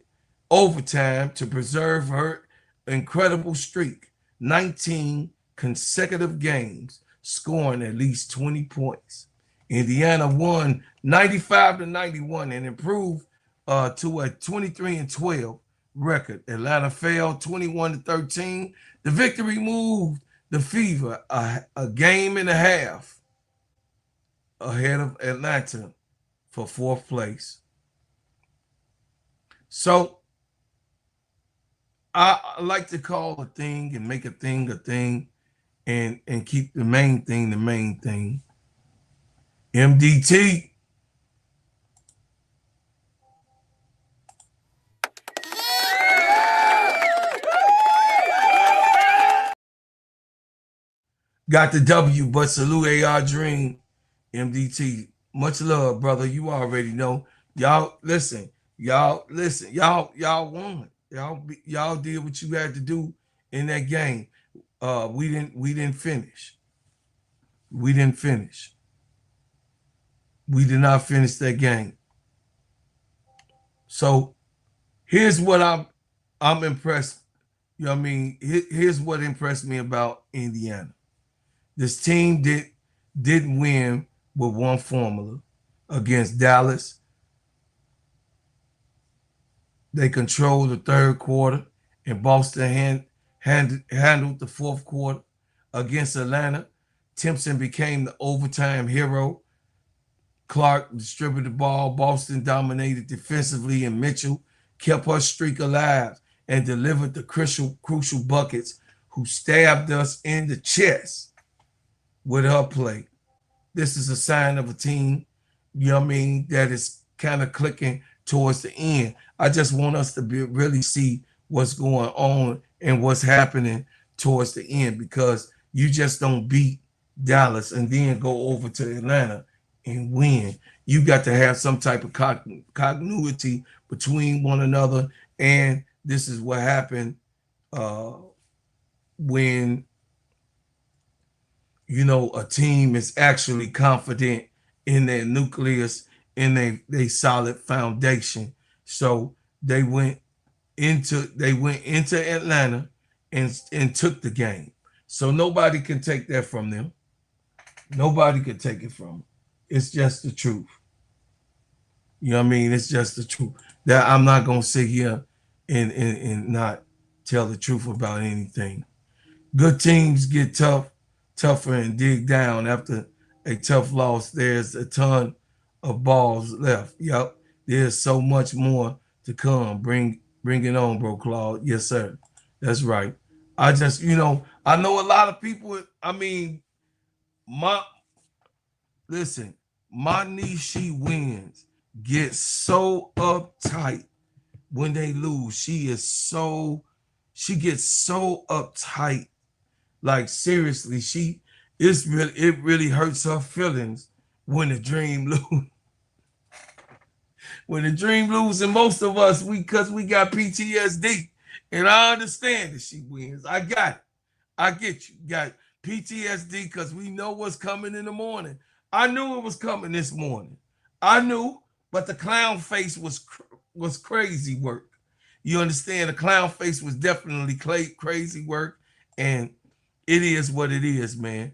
overtime to preserve her incredible streak, 19 consecutive games, scoring at least 20 points. Indiana won 95-91 and improved to a 23-12 record. Atlanta fell 21-13. The victory moved the Fever a game and a half ahead of Atlanta for 4th place. So I like to call a thing and make a thing and keep the main thing the main thing. MDT. Got the W, but salute AR Dream. MDT. Much love, brother. You already know. Y'all listen. Y'all won. Y'all did what you had to do in that game. We didn't finish. We didn't finish. We did not finish that game. So here's what I'm impressed. Here's what impressed me about Indiana. This team didn't win with one formula against Dallas. They controlled the 3rd quarter, and Boston handled the 4th quarter. Against Atlanta, Timpson became the overtime hero. Clark distributed the ball. Boston dominated defensively, and Mitchell kept her streak alive and delivered the crucial buckets, who stabbed us in the chest with her play. This is a sign of a team, that is kind of clicking towards the end. I just want us to really see what's going on and what's happening towards the end, because you just don't beat Dallas and then go over to Atlanta and win. You got to have some type of continuity between one another, and this is what happened when a team is actually confident in their nucleus, in their solid foundation. So they went into Atlanta and took the game. So nobody can take that from them. Nobody can take it from them. It's just the truth. It's just the truth. That I'm not gonna sit here and not tell the truth about anything. Good teams get tougher and dig down after a tough loss. There's a ton of balls left. Yep. There's so much more to come. Bring it on, bro, Claude. Yes, sir. That's right. I just, I know a lot of people. I mean, my niece, she wins, gets so uptight when they lose. She gets so uptight. Like seriously, it really hurts her feelings when the Dream lose. When the Dream lose, and most of us, because we got PTSD. And I understand that she wins. I got it. I get you. Got PTSD because we know what's coming in the morning. I knew it was coming this morning. I knew, but the clown face was crazy work. You understand? The clown face was definitely crazy work, and it is what it is, man.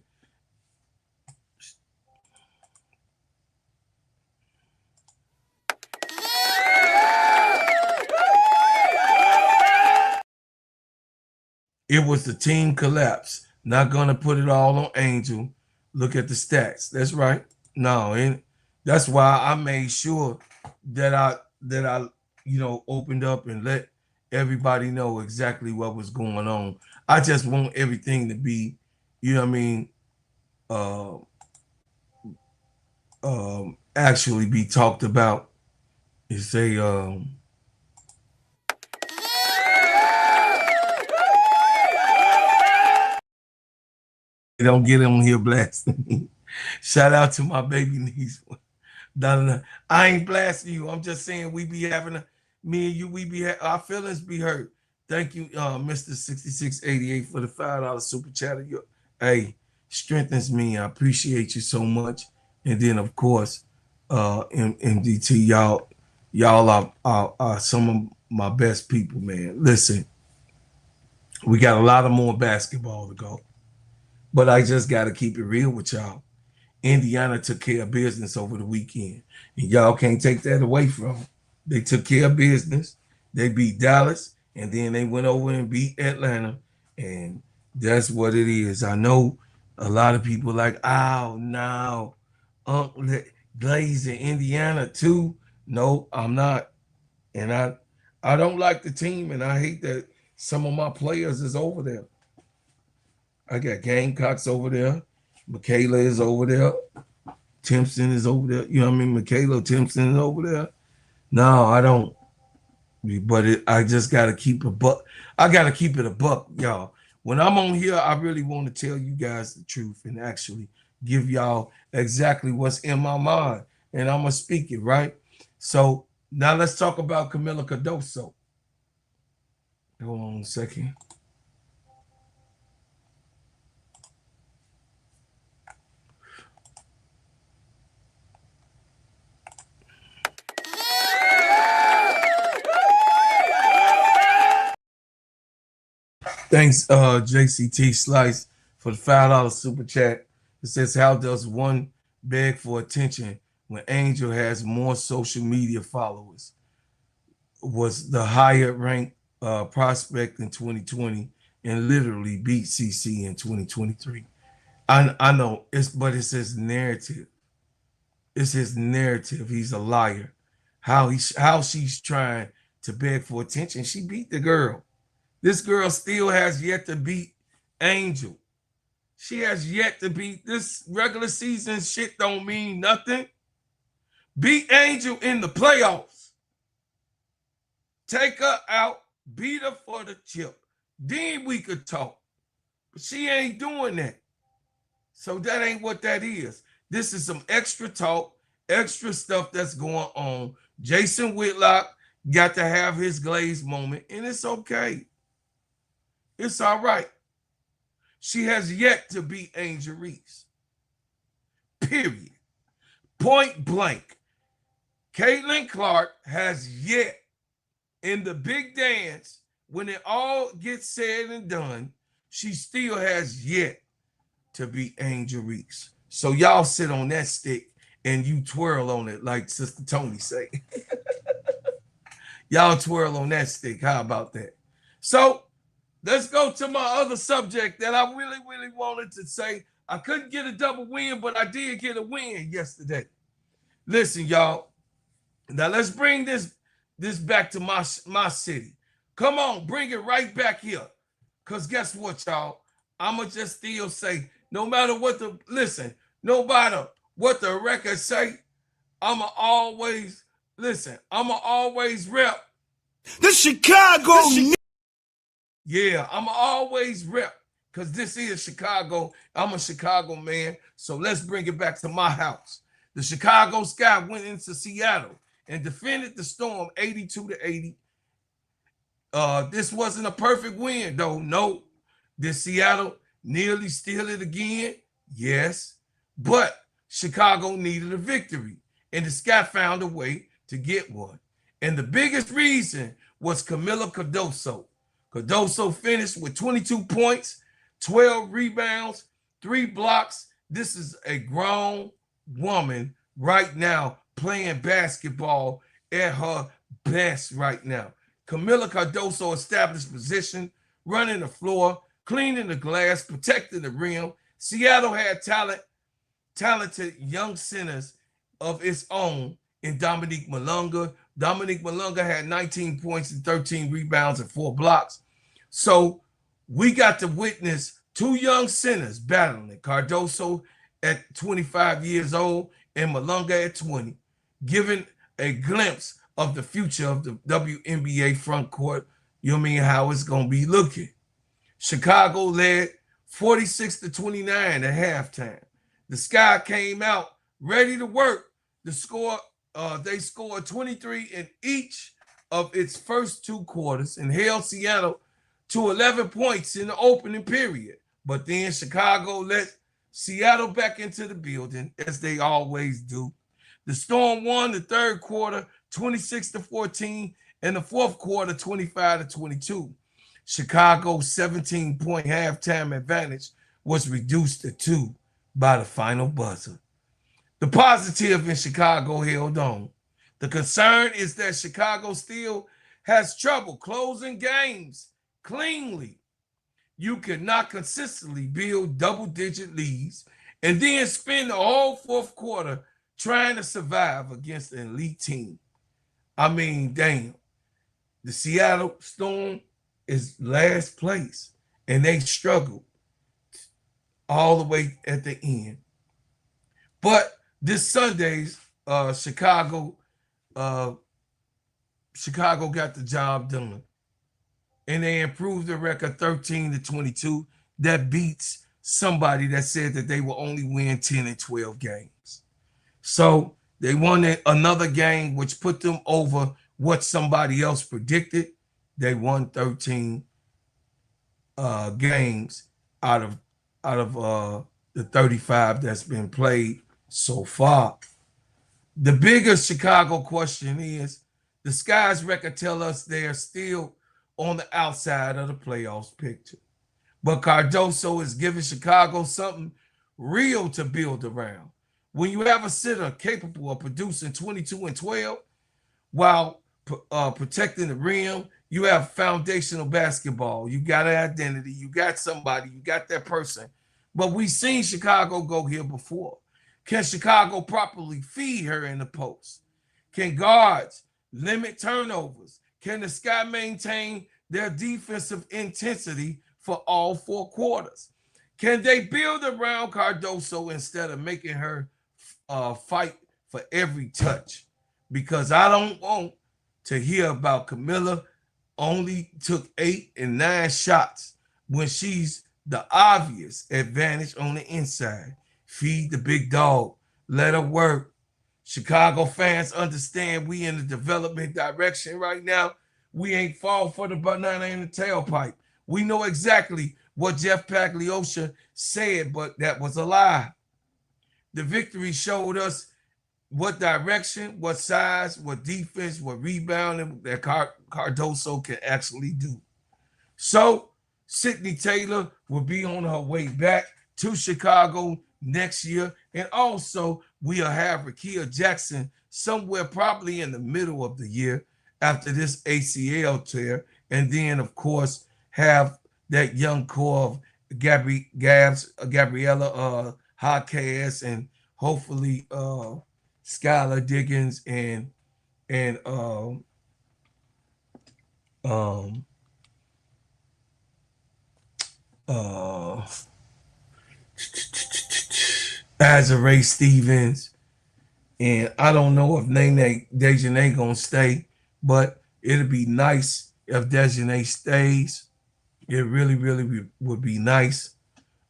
It was the team collapse. Not gonna put it all on Angel. Look at the stats. That's right. No, and that's why I made sure that I opened up and let everybody know exactly what was going on. I just want everything to be, actually be talked about. It's a don't get on here blasting me. Shout out to my baby niece. I ain't blasting you. I'm just saying we be having me and you, our feelings be hurt. Thank you, Mr. 6688 for the $5 super chat. Hey, strengthens me. I appreciate you so much. And then of course, MDT, y'all are some of my best people, man. Listen, we got a lot of more basketball to go. But I just got to keep it real with y'all. Indiana took care of business over the weekend. And y'all can't take that away from them. They took care of business. They beat Dallas. And then they went over and beat Atlanta. And that's what it is. I know a lot of people like, oh, no. Glaze in Indiana too. No, I'm not. And I don't like the team. And I hate that some of my players is over there. I got Gamecocks over there. Makayla is over there. Timpson is over there. You know what I mean? Makayla Timpson is over there. No, I don't. But I just got to keep a buck. I got to keep it a buck, y'all. When I'm on here, I really want to tell you guys the truth and actually give y'all exactly what's in my mind. And I'm going to speak it, right? So now let's talk about Kamilla Cardoso. Hold on a second. Thanks, JCT Slice, for the $5 super chat. It says, how does one beg for attention when Angel has more social media followers? Was the higher ranked prospect in 2020 and literally beat CC in 2023. I know, but it's his narrative. It's his narrative. He's a liar. How she's trying to beg for attention. She beat the girl. This girl still has yet to beat Angel. She has yet to beat this regular season shit don't mean nothing. Beat Angel in the playoffs. Take her out, beat her for the chip. Then we could talk. But she ain't doing that. So that ain't what that is. This is some extra talk, extra stuff that's going on. Jason Whitlock got to have his glaze moment, and it's okay. It's all right. She has yet to beat Angel Reese. Period. Point blank. Caitlin Clark has yet, in the big dance, when it all gets said and done, she still has yet to beat Angel Reese. So y'all sit on that stick and you twirl on it like Sister Tony say. Y'all twirl on that stick. How about that? So let's go to my other subject that I really, really wanted to say. I couldn't get a double win, but I did get a win yesterday. Listen, y'all. Now let's bring this this back to my city. Come on, bring it right back here. Because guess what, y'all? I'ma just still say, no matter what no matter what the records say, I'ma always rep the Chicago. Yeah, I'ma always rep, because this is Chicago. I'm a Chicago man, so let's bring it back to my house. The Chicago Sky went into Seattle and defended the Storm 82-80. This wasn't a perfect win, though. No, did Seattle nearly steal it again? Yes, but Chicago needed a victory, and the Sky found a way to get one. And the biggest reason was Kamilla Cardoso. Cardoso finished with 22 points, 12 rebounds, 3 blocks. This is a grown woman right now playing basketball at her best right now. Kamilla Cardoso established position, running the floor, cleaning the glass, protecting the rim. Seattle had talented young centers of its own in Dominique Malunga. Dominique Malunga had 19 points and 13 rebounds and 4 blocks. So we got to witness 2 young centers battling, Cardoso at 25 years old and Malunga at 20, giving a glimpse of the future of the WNBA front court. You know what I mean? How it's going to be looking. Chicago led 46-29 at halftime. The Sky came out ready to work. They scored 23 in each of its first 2 quarters and held Seattle to 11 points in the opening period. But then Chicago let Seattle back into the building, as they always do. The Storm won the third quarter 26-14 and the fourth quarter 25-22. Chicago's 17-point halftime advantage was reduced to 2 by the final buzzer. The positive in Chicago held on. The concern is that Chicago still has trouble closing games cleanly. You cannot consistently build double-digit leads and then spend the whole fourth quarter trying to survive against an elite team. I mean, damn. The Seattle Storm is last place, and they struggled all the way at the end. But this Sunday's Chicago got the job done, and they improved the record 13-22. That beats somebody that said that they will only win 10 and 12 games. So they won another game, which put them over what somebody else predicted. They won 13 games out of the 35 that's been played so far. The biggest Chicago question is, the Sky's record tell us they're still on the outside of the playoffs picture. But Cardoso is giving Chicago something real to build around. When you have a center capable of producing 22 and 12 while protecting the rim, you have foundational basketball. You got an identity. You got somebody. You got that person. But we've seen Chicago go here before. Can Chicago properly feed her in the post? Can guards limit turnovers? Can the Sky maintain their defensive intensity for all 4 quarters? Can they build around Cardoso instead of making her fight for every touch? Because I don't want to hear about Kamilla only took 8 and 9 shots when she's the obvious advantage on the inside. Feed the big dog. Let her work. Chicago fans understand we in the development direction right now. We ain't fall for the banana in the tailpipe. We know exactly what Jeff Pagliosha said, but that was a lie. The victory showed us what direction, what size, what defense, what rebounding that Cardoso can actually do. So Sydney Taylor will be on her way back to Chicago next year. And also we'll have Rakia Jackson somewhere probably in the middle of the year after this ACL tear. And then, of course, have that young core of Gabriella Jaquez and hopefully Skylar Diggins and Azare Stevens, and I don't know if Nene Dejanay gonna stay, but it'd be nice if Dejanay stays. It really, would be nice,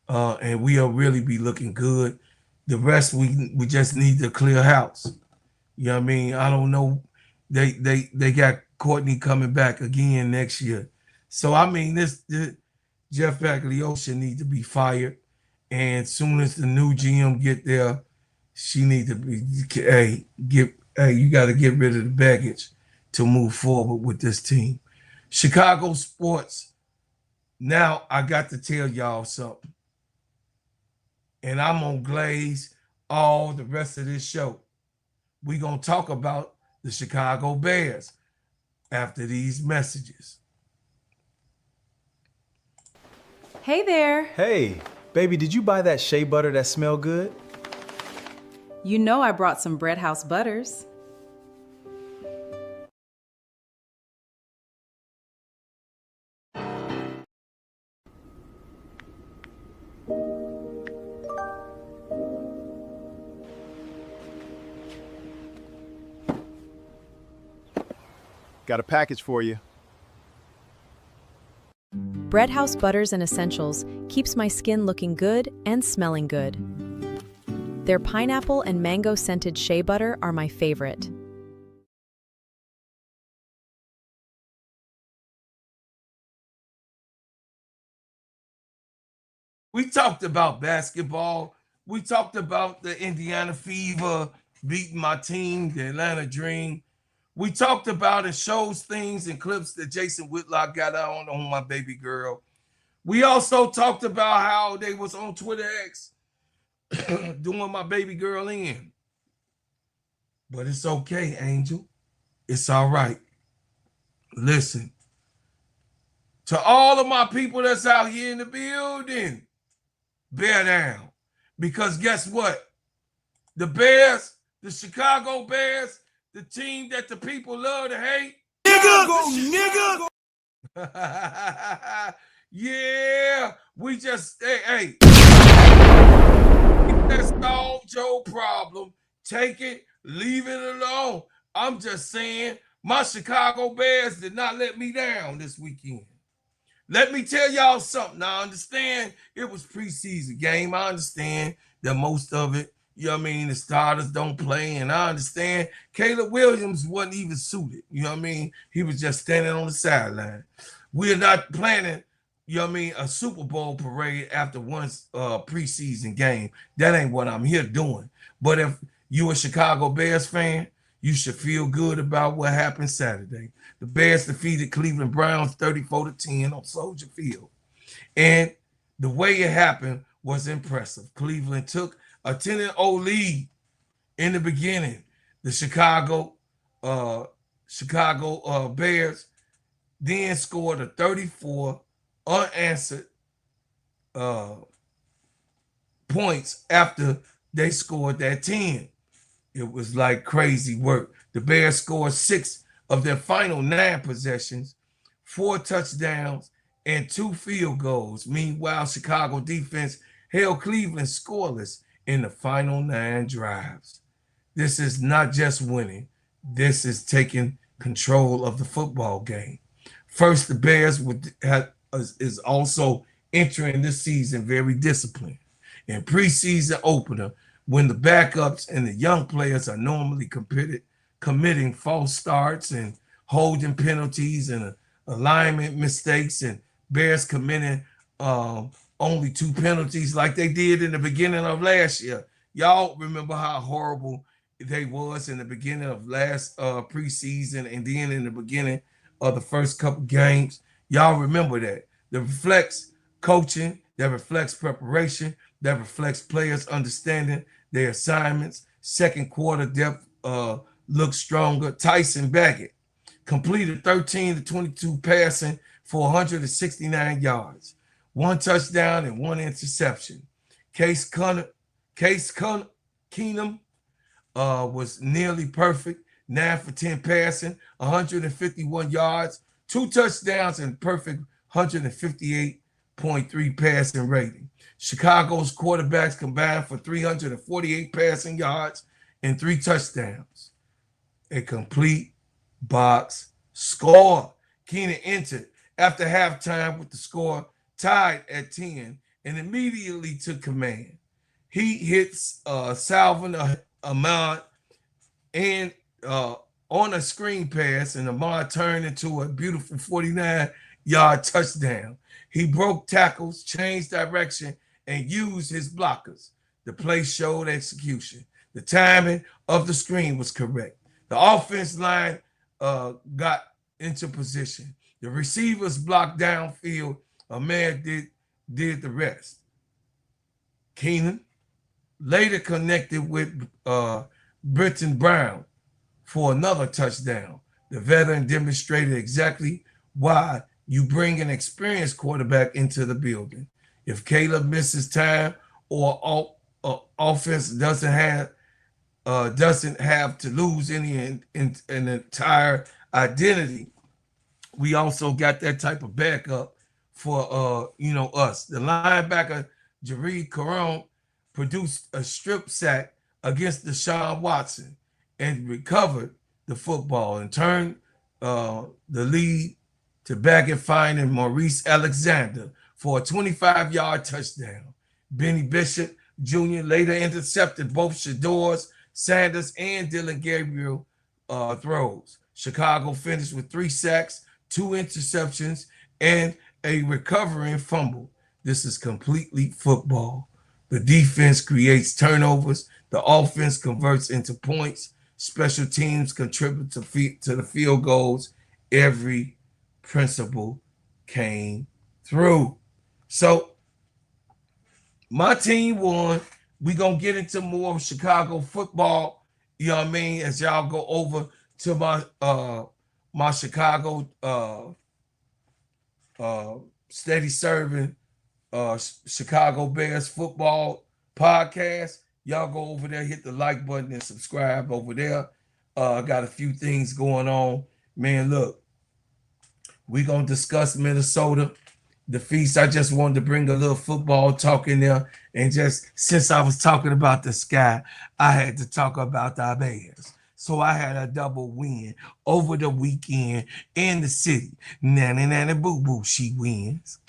and we'll really be looking good. The rest we just need to clear house. You know what I mean? I don't know. They got Courtney coming back again next year, so I mean this Jeff Pagliocci need to be fired, and soon as the new GM get there, she need to be you got to get rid of the baggage to move forward with this team. Chicago sports. Now I got to tell y'all something, and I'm gonna glaze all the rest of this show. We're gonna talk about the Chicago Bears after these messages. Hey there. Hey, baby, did you buy that shea butter that smell good? You know I brought some Bread House butters. Got a package for you. Bread House butters and essentials keeps my skin looking good and smelling good. Their pineapple and mango scented shea butter are my favorite. We talked about basketball. We talked about the Indiana Fever beating my team, the Atlanta Dream. We talked about and shows things and clips that Jason Whitlock got on my baby girl. We also talked about how they was on Twitter X doing my baby girl in. But it's okay, Angel. It's all right. Listen, to all of my people that's out here in the building, bear down. Because guess what? The Bears, the Chicago Bears, the team that the people love to hate. Nigga! Yeah, we just, hey. That solved your problem. Take it, leave it alone. I'm just saying, my Chicago Bears did not let me down this weekend. Let me tell y'all something. I understand it was preseason game. I understand that most of it, you know what I mean, the starters don't play. And I understand Caleb Williams wasn't even suited. You know what I mean? He was just standing on the sideline. We're not planning, you know what I mean, a Super Bowl parade after one preseason game. That ain't what I'm here doing. But if you a Chicago Bears fan, you should feel good about what happened Saturday. The Bears defeated Cleveland Browns 34-10 on Soldier Field. And the way it happened was impressive. Cleveland took a 10-0 lead in the beginning. The Chicago Bears then scored a 34 unanswered points after they scored that 10. It was like crazy work. The Bears scored 6 of their final 9 possessions, 4 touchdowns, and 2 field goals. Meanwhile, Chicago defense held Cleveland scoreless in the final 9 drives. This is not just winning. This is taking control of the football game. First, the Bears is also entering this season very disciplined. In preseason opener, when the backups and the young players are normally committing false starts and holding penalties and alignment mistakes, and Bears committing only 2 penalties like they did in the beginning of last year. Y'all remember how horrible they was in the beginning of last preseason and then in the beginning of the first couple games. Y'all remember that. That reflects coaching, that reflects preparation, that reflects players understanding their assignments. Second quarter depth looks stronger. Tyson Baggett completed 13-22 passing for 169 yards, 1 touchdown and 1 interception. Case Keenum was nearly perfect, 9 for 10 passing, 151 yards, 2 touchdowns and perfect 158.3 passing rating. Chicago's quarterbacks combined for 348 passing yards and 3 touchdowns. A complete box score. Keenan entered after halftime with the score tied at 10 and immediately took command. He hits Serv'n Ahmad and on a screen pass, and Ahmad turned into a beautiful 49-yard touchdown. He broke tackles, changed direction, and used his blockers. The play showed execution. The timing of the screen was correct. The offense line got into position. The receivers blocked downfield. Ahmad did the rest. Keenan later connected with Britton Brown for another touchdown. The veteran demonstrated exactly why you bring an experienced quarterback into the building. If Caleb misses time or offense doesn't have to lose any an entire identity, we also got that type of backup for us. The linebacker Jareed Caron produced a strip sack against Deshaun Watson and recovered the football and turned the lead to back and finding Maurice Alexander for a 25-yard touchdown. Benny Bishop Jr. later intercepted both Shador's Sanders and Dylan Gabriel throws. Chicago finished with 3 sacks, 2 interceptions, and a recovering fumble. This is completely football. The defense creates turnovers. The offense converts into points. Special teams contribute to the field goals. Every principle came through. So my team won. We're going to get into more of Chicago football, you know what I mean, as y'all go over to my Chicago Steady Serv'n Chicago Bears football podcast. Y'all go over there, hit the like button and subscribe over there. Got a few things going on. Man, look, we're going to discuss Minnesota defeats. I just wanted to bring a little football talk in there. And just since I was talking about the sky, I had to talk about the Bears. So I had a double win over the weekend in the city. Nanny, nanny, boo, boo, she wins.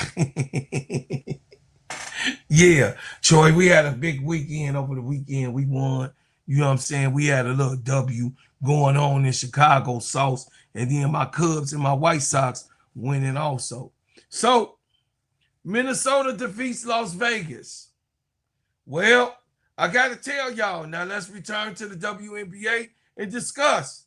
Yeah, Troy, we had a big weekend over the weekend. We won. You know what I'm saying? We had a little W going on in Chicago sauce. And then my Cubs and my White Sox winning also. So Minnesota defeats Las Vegas. Well, I got to tell y'all, now let's return to the WNBA and discuss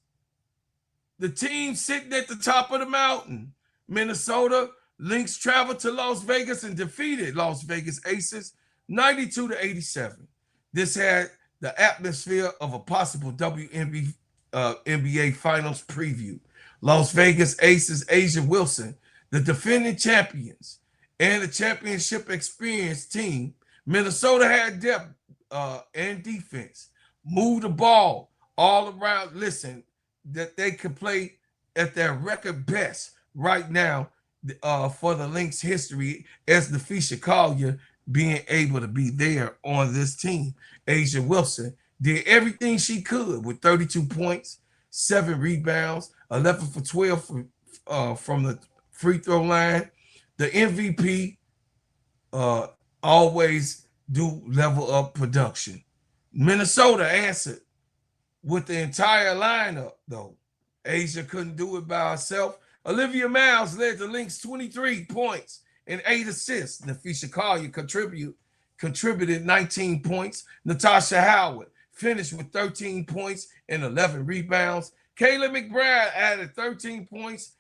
the team sitting at the top of the mountain. Minnesota Lynx traveled to Las Vegas and defeated Las Vegas Aces 92-87. This had the atmosphere of a possible WNBA Finals preview. Las Vegas Aces A'ja Wilson, the defending champions, and the championship experienced team. Minnesota had depth and defense, moved the ball all around. Listen, that they could play at their record best right now for the Lynx history as the Fisher Collier being able to be there on this team. A'ja Wilson did everything she could with 32 points, 7 rebounds, 11 for 12 from the free throw line. The MVP always do level up production. Minnesota answered with the entire lineup, though. A'ja couldn't do it by herself. Olivia Miles led the Lynx 23 points and 8 assists. Nafisha Collier contributed 19 points. Natasha Howard finished with 13 points and 11 rebounds. Kayla McBride added 13 points.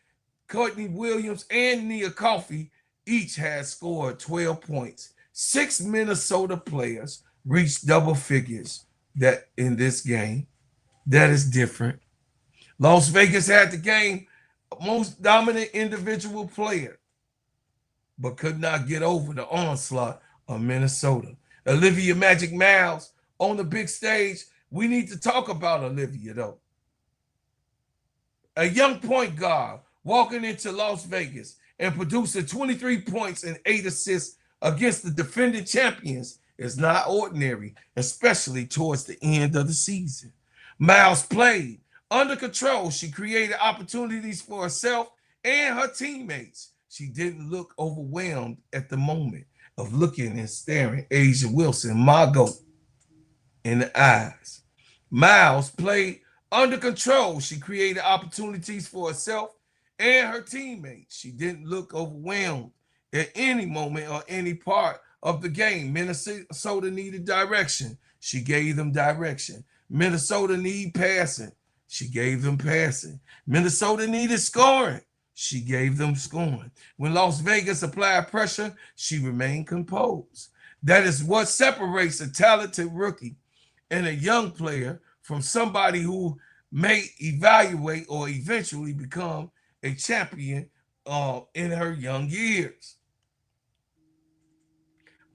Courtney Williams and Nia Coffey each had scored 12 points. 6 Minnesota players reached double figures that in this game. That is different. Las Vegas had the game most dominant individual player, but could not get over the onslaught of Minnesota. Olivia Magic Miles on the big stage. We need to talk about Olivia, though. A young point guard walking into Las Vegas and producing 23 points and 8 assists against the defending champions is not ordinary, especially towards the end of the season. Miles played under control. She created opportunities for herself and her teammates. She didn't look overwhelmed at the moment of looking and staring A'ja Wilson, my GOAT, in the eyes. Miles played under control. She created opportunities for herself and her teammates. She didn't look overwhelmed at any moment or any part of the game. Minnesota needed direction. She gave them direction. Minnesota needed passing. She gave them passing. Minnesota needed scoring. She gave them scoring. When Las Vegas applied pressure, she remained composed. That is what separates a talented rookie and a young player from somebody who may evaluate or eventually become a champion in her young years.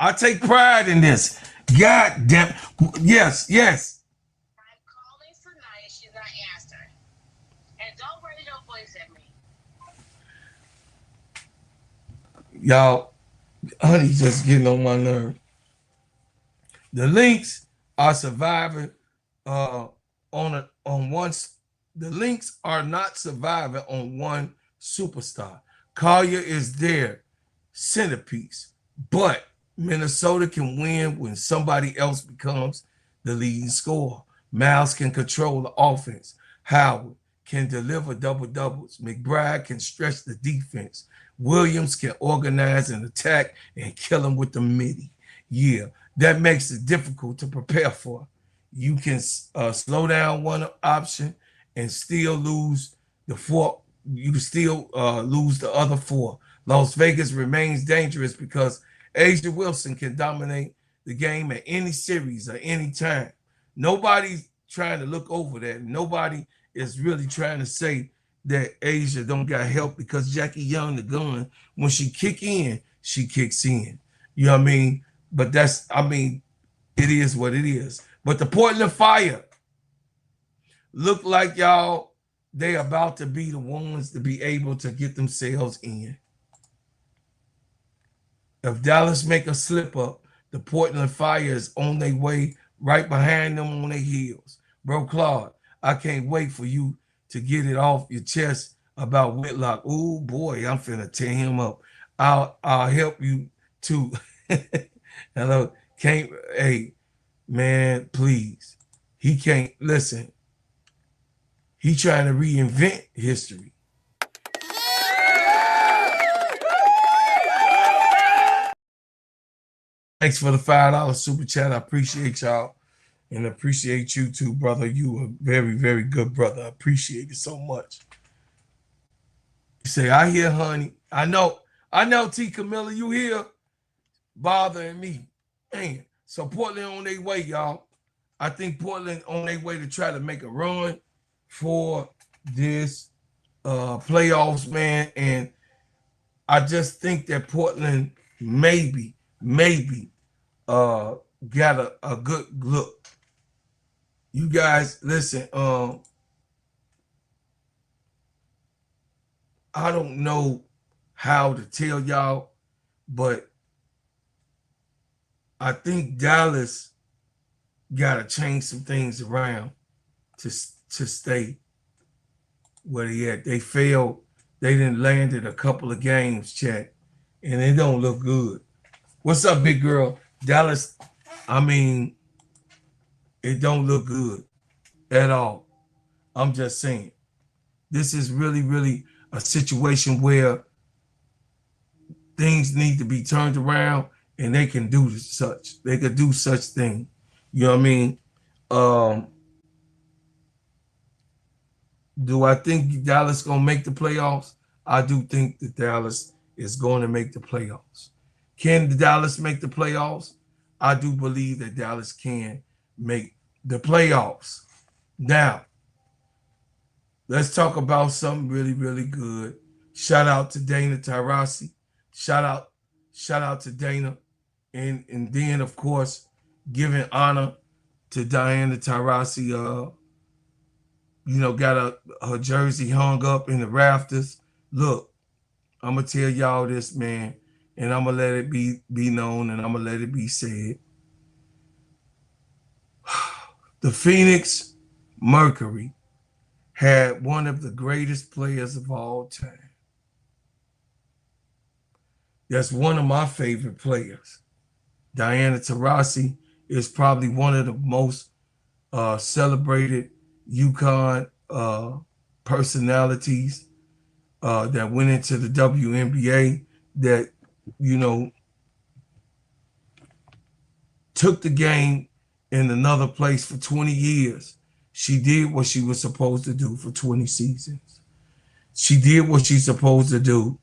I take pride in this. God damn. Yes, yes. I'm calling Sanaya. She's not answering. And don't raise your voice at me. Y'all, honey's just getting on my nerve. The Lynx are surviving on one. The Lynx are not surviving on one superstar. Collier is their centerpiece, but Minnesota can win when somebody else becomes the leading scorer. Miles can control the offense. Howard can deliver double-doubles. McBride can stretch the defense. Williams can organize an attack and kill him with the midi. Yeah, that makes it difficult to prepare for. You can slow down one option and still lose the four. You still lose the other four. Las Vegas remains dangerous because A'ja Wilson can dominate the game at any series or any time. Nobody's trying to look over that. Nobody is really trying to say that A'ja don't got help because Jackie Young, the gun, when she kick in, she kicks in. You know what I mean? But that's, I mean, it is what it is. But the Portland Fire look like y'all, they about to be the ones to be able to get themselves in. If Dallas make a slip up, the Portland Fire is on their way right behind them on their heels. Bro, Claude, I can't wait for you to get it off your chest about Whitlock. Oh boy, I'm finna tear him up. I'll help you too. Hello, can't, hey, man, please. He can't, listen. He trying to reinvent history. Thanks for the $5 super chat. I appreciate y'all and appreciate you too, brother. You a very, very good brother. I appreciate it so much. You say, I hear honey. I know, T. Kamilla, you here bothering me. Man, so Portland on their way, y'all. I think Portland on their way to try to make a run for this playoffs, man. And I just think that Portland maybe got a good look. You guys, listen, I don't know how to tell y'all, but I think Dallas got to change some things around to stay where they at. They failed. They didn't landed a couple of games, chat, and it don't look good. What's up, big girl? Dallas, I mean, it don't look good at all. I'm just saying. This is really, really a situation where things need to be turned around and they can do such. They could do such thing. You know what I mean? Do I think Dallas gonna make the playoffs? I do think that Dallas is going to make the playoffs. Can Dallas make the playoffs? I do believe that Dallas can make the playoffs. Now, let's talk about something really, really good. Shout out to Dana Taurasi. Shout out to Dana. And then, of course, giving honor to Diana Taurasi. Got her jersey hung up in the rafters Look, I'm gonna tell y'all this, man, and I'm gonna let it be known, and I'm gonna let it be said. The Phoenix Mercury had one of the greatest players of all time. That's one of my favorite players. Diana Taurasi is probably one of the most celebrated UConn personalities that went into the WNBA that, you know, took the game in another place for 20 years. She did what she was supposed to do for 20 seasons. She did what she's supposed to do.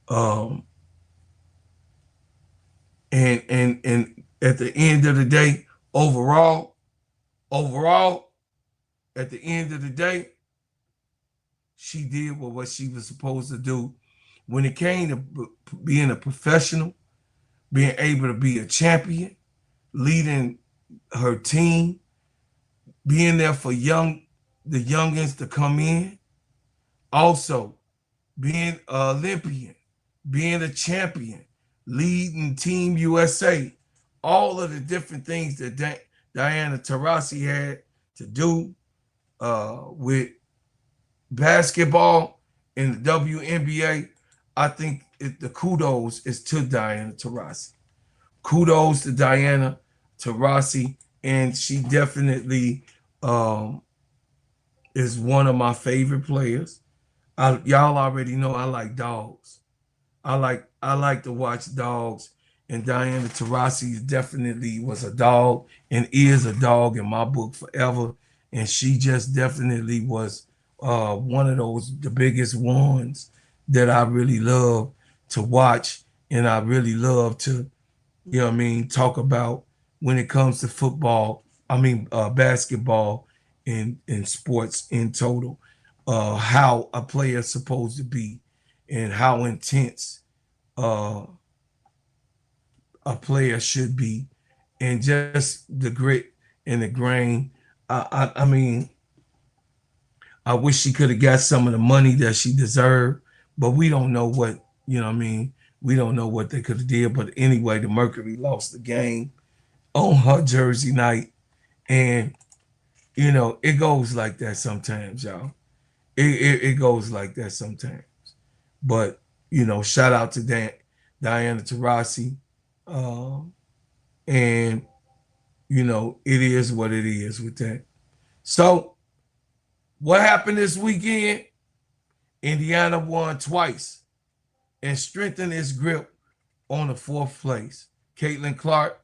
And at the end of the day, overall, at the end of the day, she did what she was supposed to do. When it came to being a professional, being able to be a champion, leading her team, being there for the youngins to come in, also being an Olympian, being a champion, leading Team USA, all of the different things that Diana Taurasi had to do with basketball in the WNBA, I think the kudos is to Diana Taurasi. Kudos to Diana Taurasi, and she definitely is one of my favorite players. Y'all already know I like dogs. I like to watch dogs, and Diana Taurasi definitely was a dog and is a dog in my book forever. And she just definitely was one of the biggest ones that I really love to watch, and I really love to, you know what I mean, talk about when it comes to football, basketball and sports in total, how a player is supposed to be and how intense a player should be, and just the grit and the grain. I mean, I wish she could have got some of the money that she deserved, but we don't know what, you know what I mean? We don't know what they could have did. But anyway, the Mercury lost the game on her jersey night. And, you know, it goes like that sometimes, y'all. It goes like that sometimes. But, you know, shout out to Diana Taurasi. And, you know, it is what it is with that. So, what happened this weekend? Indiana won twice and strengthened its grip on the fourth place. Caitlin Clark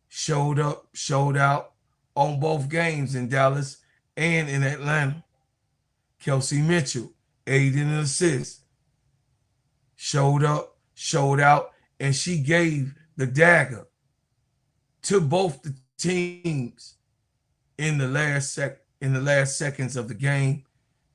showed out on both games in Dallas and in Atlanta. Kelsey Mitchell, 8 in assists, showed out, and she gave the dagger to both the teams in the last seconds of the game.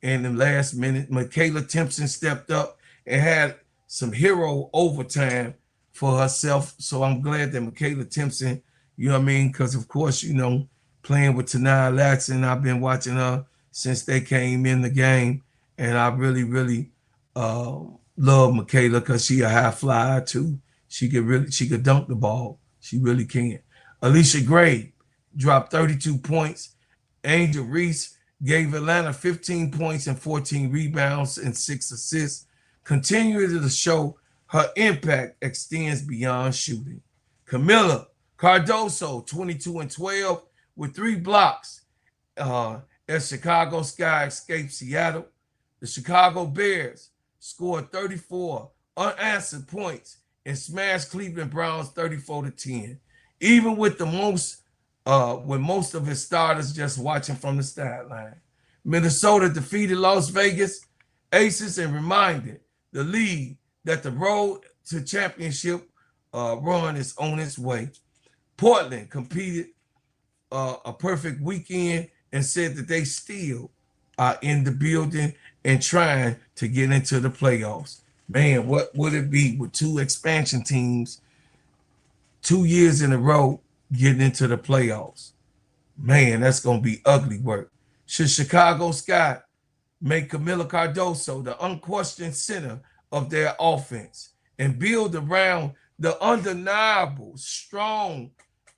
In the last minute, Makayla Timpson stepped up and had some hero overtime for herself. So I'm glad that Makayla Timpson, you know what I mean? Because, of course, you know, playing with Tanaya Latson, I've been watching her since they came in the game. And I really, really love Makayla because she a high flyer, too. She could dunk the ball. She really can. Allisha Gray dropped 32 points. Angel Reese gave Atlanta 15 points and 14 rebounds and 6 assists, continuing to show her impact extends beyond shooting. Kamilla Cardoso, 22 and 12 with 3 blocks as Chicago Sky escaped Seattle. The Chicago Bears scored 34 unanswered points and smashed Cleveland Browns 34-10. Even with with most of his starters just watching from the sideline. Minnesota defeated Las Vegas Aces and reminded the league that the road to championship run is on its way. Portland competed a perfect weekend and said that they still are in the building and trying to get into the playoffs. Man, what would it be with 2 expansion teams 2 years in a row getting into the playoffs? Man, that's going to be ugly work. Should Chicago Sky make Kamilla Cardoso the unquestioned center of their offense and build around the undeniable, strong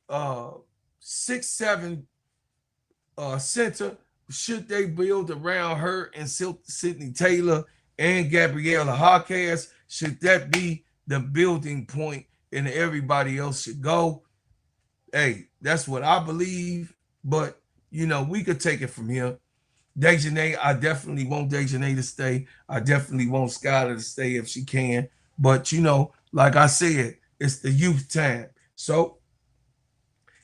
6'7" center. Should they build around her and Sydney Taylor and Gabriela Hawkins? Should that be the building point and everybody else should go? Hey, that's what I believe. But, you know, we could take it from here. Dejanay, I definitely want Dejanay to stay. I definitely want Skylar to stay if she can. But, you know, like I said, it's the youth time. So,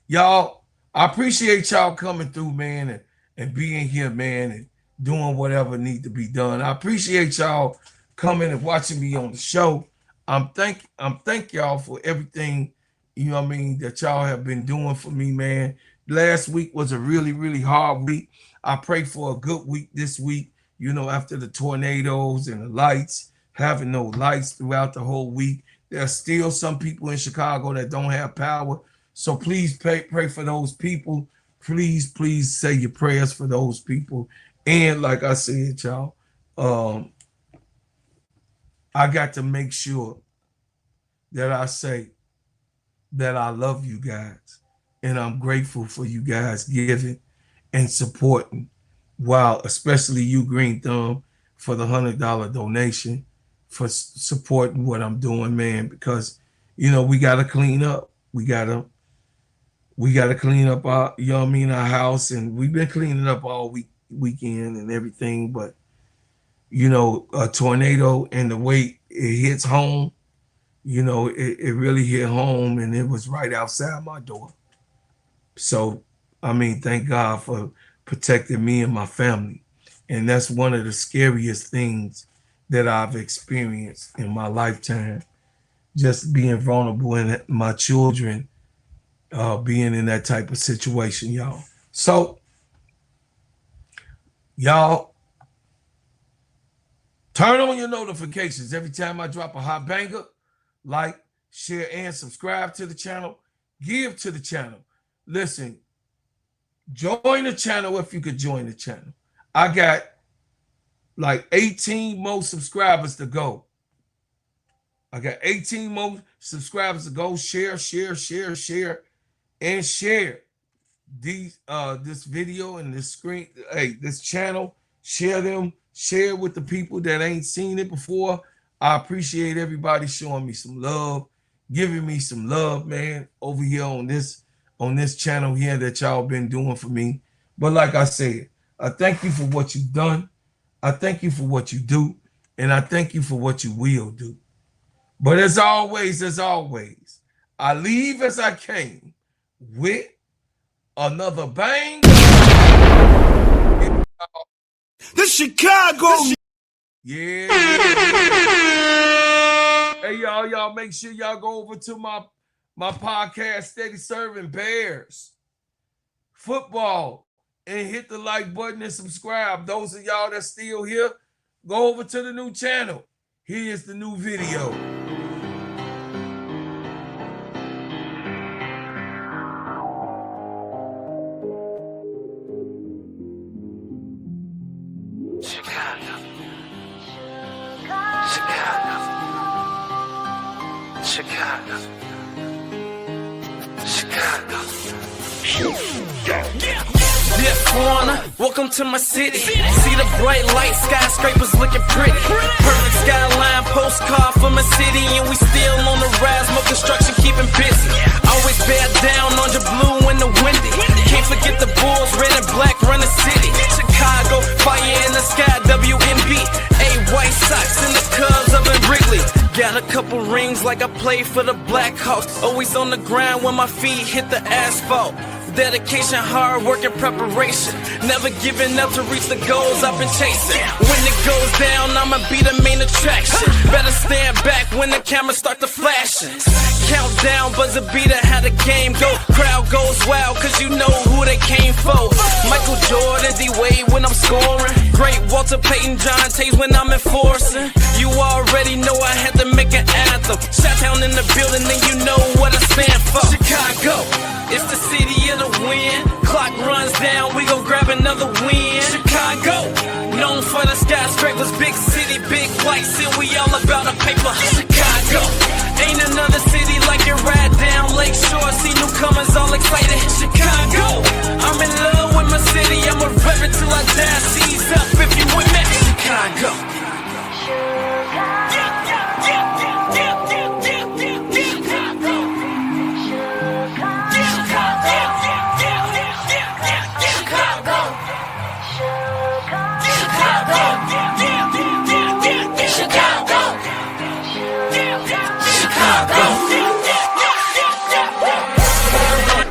y'all, I appreciate y'all coming through, man, and being here, man, and doing whatever need to be done. I appreciate y'all coming and watching me on the show. I'm thank y'all for everything, you know what I mean, that y'all have been doing for me, man. Last week was a really, really hard week. I pray for a good week this week, you know, after the tornadoes and the lights, having no lights throughout the whole week. There's still some people in Chicago that don't have power. So please pray for those people. Please, please say your prayers for those people. And like I said, y'all, I got to make sure that I say that I love you guys. And I'm grateful for you guys giving and supporting. Wow, especially you, Green Thumb, for the $100 donation, for supporting what I'm doing, man, because, you know, we got to clean up. We got to clean up our, you know what I mean, our house. And we've been cleaning up all weekend and everything. But, you know, a tornado and the way it hits home, you know, it really hit home, and it was right outside my door. So, I mean, thank God for protecting me and my family. And that's one of the scariest things that I've experienced in my lifetime, just being vulnerable and my children being in that type of situation, y'all. So, y'all, turn on your notifications every time I drop a hot banger. Like, share, and subscribe to the channel. Give to the channel. Listen, join the channel if you could join the channel. I got like 18 more subscribers to go. I got 18 more subscribers to go. Share, share, share, share, and share these this video and this screen. Hey, this channel. Share them. Share with the people that ain't seen it before. I appreciate everybody showing me some love, giving me some love, man, over here on this channel here that y'all been doing for me. But like I said, I thank you for what you've done. I thank you for what you do. And I thank you for what you will do. But as always, I leave as I came with another bang. The Chicago. Yeah. Hey, y'all make sure y'all go over to my podcast, Steady Serving Bears Football, and hit the like button and subscribe. Those of y'all that's still here, go over to the new channel. Here's the new video. Welcome to my city. See the bright light, skyscrapers looking pretty. Perfect skyline, postcard for my city, and we still on the rise. More construction keeping busy. Always bear down on your blue in the windy. Can't forget the Bulls, red and black run the city. Chicago, fire in the sky, WNB. A White Sox and the Cubs up in Wrigley. Got a couple rings like I played for the Blackhawks. Always on the grind when my feet hit the asphalt. Dedication, hard work, and preparation. Never giving up to reach the goals I've been chasing. When it goes down, I'ma be the main attraction. Better stand back when the cameras start to flashing. Countdown, buzzer beater, how the game go. Crowd goes wild, cause you know who they came for. Michael Jordan, D-Wade when I'm scoring. Great Walter Payton, John Tays when I'm enforcing. You already know I had to make an anthem. Shot-town in the building, and you know what I stand for. Chicago, it's the city of the win. Clock runs down, we gon' grab another win. Chicago, known for the paper. Chicago, ain't another city like it. Right down Lakeshore, see newcomers all excited. Chicago, I'm in love with my city. I'ma rep it till I die. Seize up if you with me. Chicago.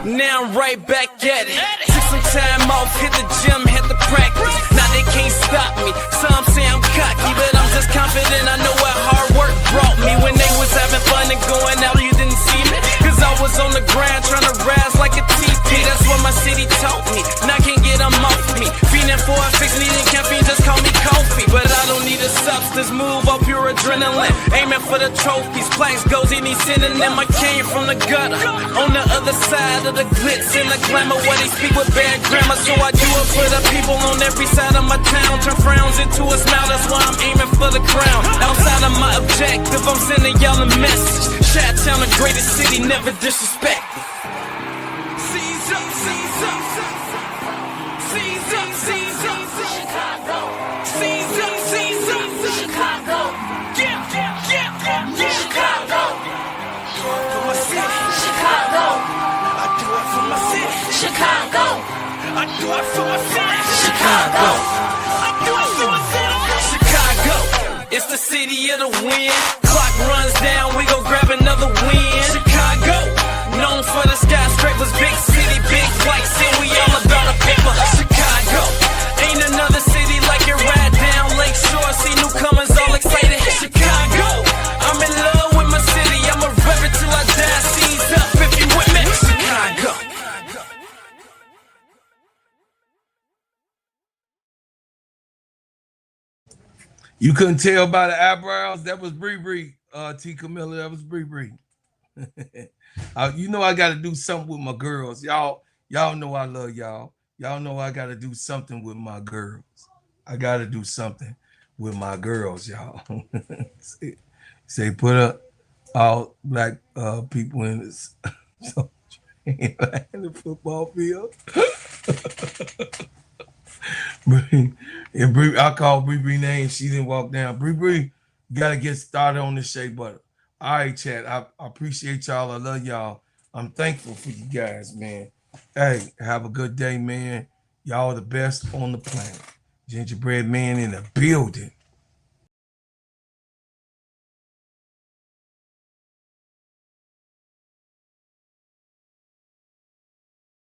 Now I'm right back at it. Took some time off, hit the gym, hit the practice. Now they can't stop me. Some say I'm cocky, but I'm just confident. I know what hard work brought me. When they was having fun and going out, you didn't see me. Cause I was on the ground trying to rise like a TP. That's what my city taught me. Now I can't get them off me. Feeling for a fix, needing caffeine, just call me coffee. But I don't need a substance, move up pure adrenaline. Aiming for the trophies, plaques goes any synonym. I came from the gutter, on the other side of the glitz and the glamour, where they speak with bad grammar. So I do it for the people on every side of my town. Turn frowns into a smile, that's why I'm aiming for the crown. Outside of my objective, I'm sending y'all a message. Chi-town, the greatest city, never disrespect. Seize up, seize up, seize up, seize up, Chicago. Seize up, seize up, Chicago. Yeah, yeah, yeah, yeah, Chicago. For my city, Chicago. I do it for my city, Chicago. I do it for my city, Chicago. I do it for my city, Chicago. It's the city of the wind. Clock runs down, we gon' grab another win. Chicago, known for the skyscrapers, big city, big flights, and we all about a paper. Chicago, ain't another city like it. Right down Lakeshore, see newcomers all excited. Chicago, I'm in love with my city. I'ma rep it till I die. Seize up if you with me. Chicago. You couldn't tell by the eyebrows? That was Bree Bree, T. Kamilla. That was Bree Bree. You know I got to do something with my girls. Y'all know I love y'all. Y'all know I got to do something with my girls. I got to do something with my girls, y'all. Say put up all black people in this in the football field. And Bree, I called Bree Bree name. She didn't walk down. Bree Bree, you gotta get started on this shea butter. All right, chat. I appreciate y'all. I love y'all. I'm thankful for you guys, man. Hey, have a good day, man. Y'all the best on the planet. Gingerbread man in the building.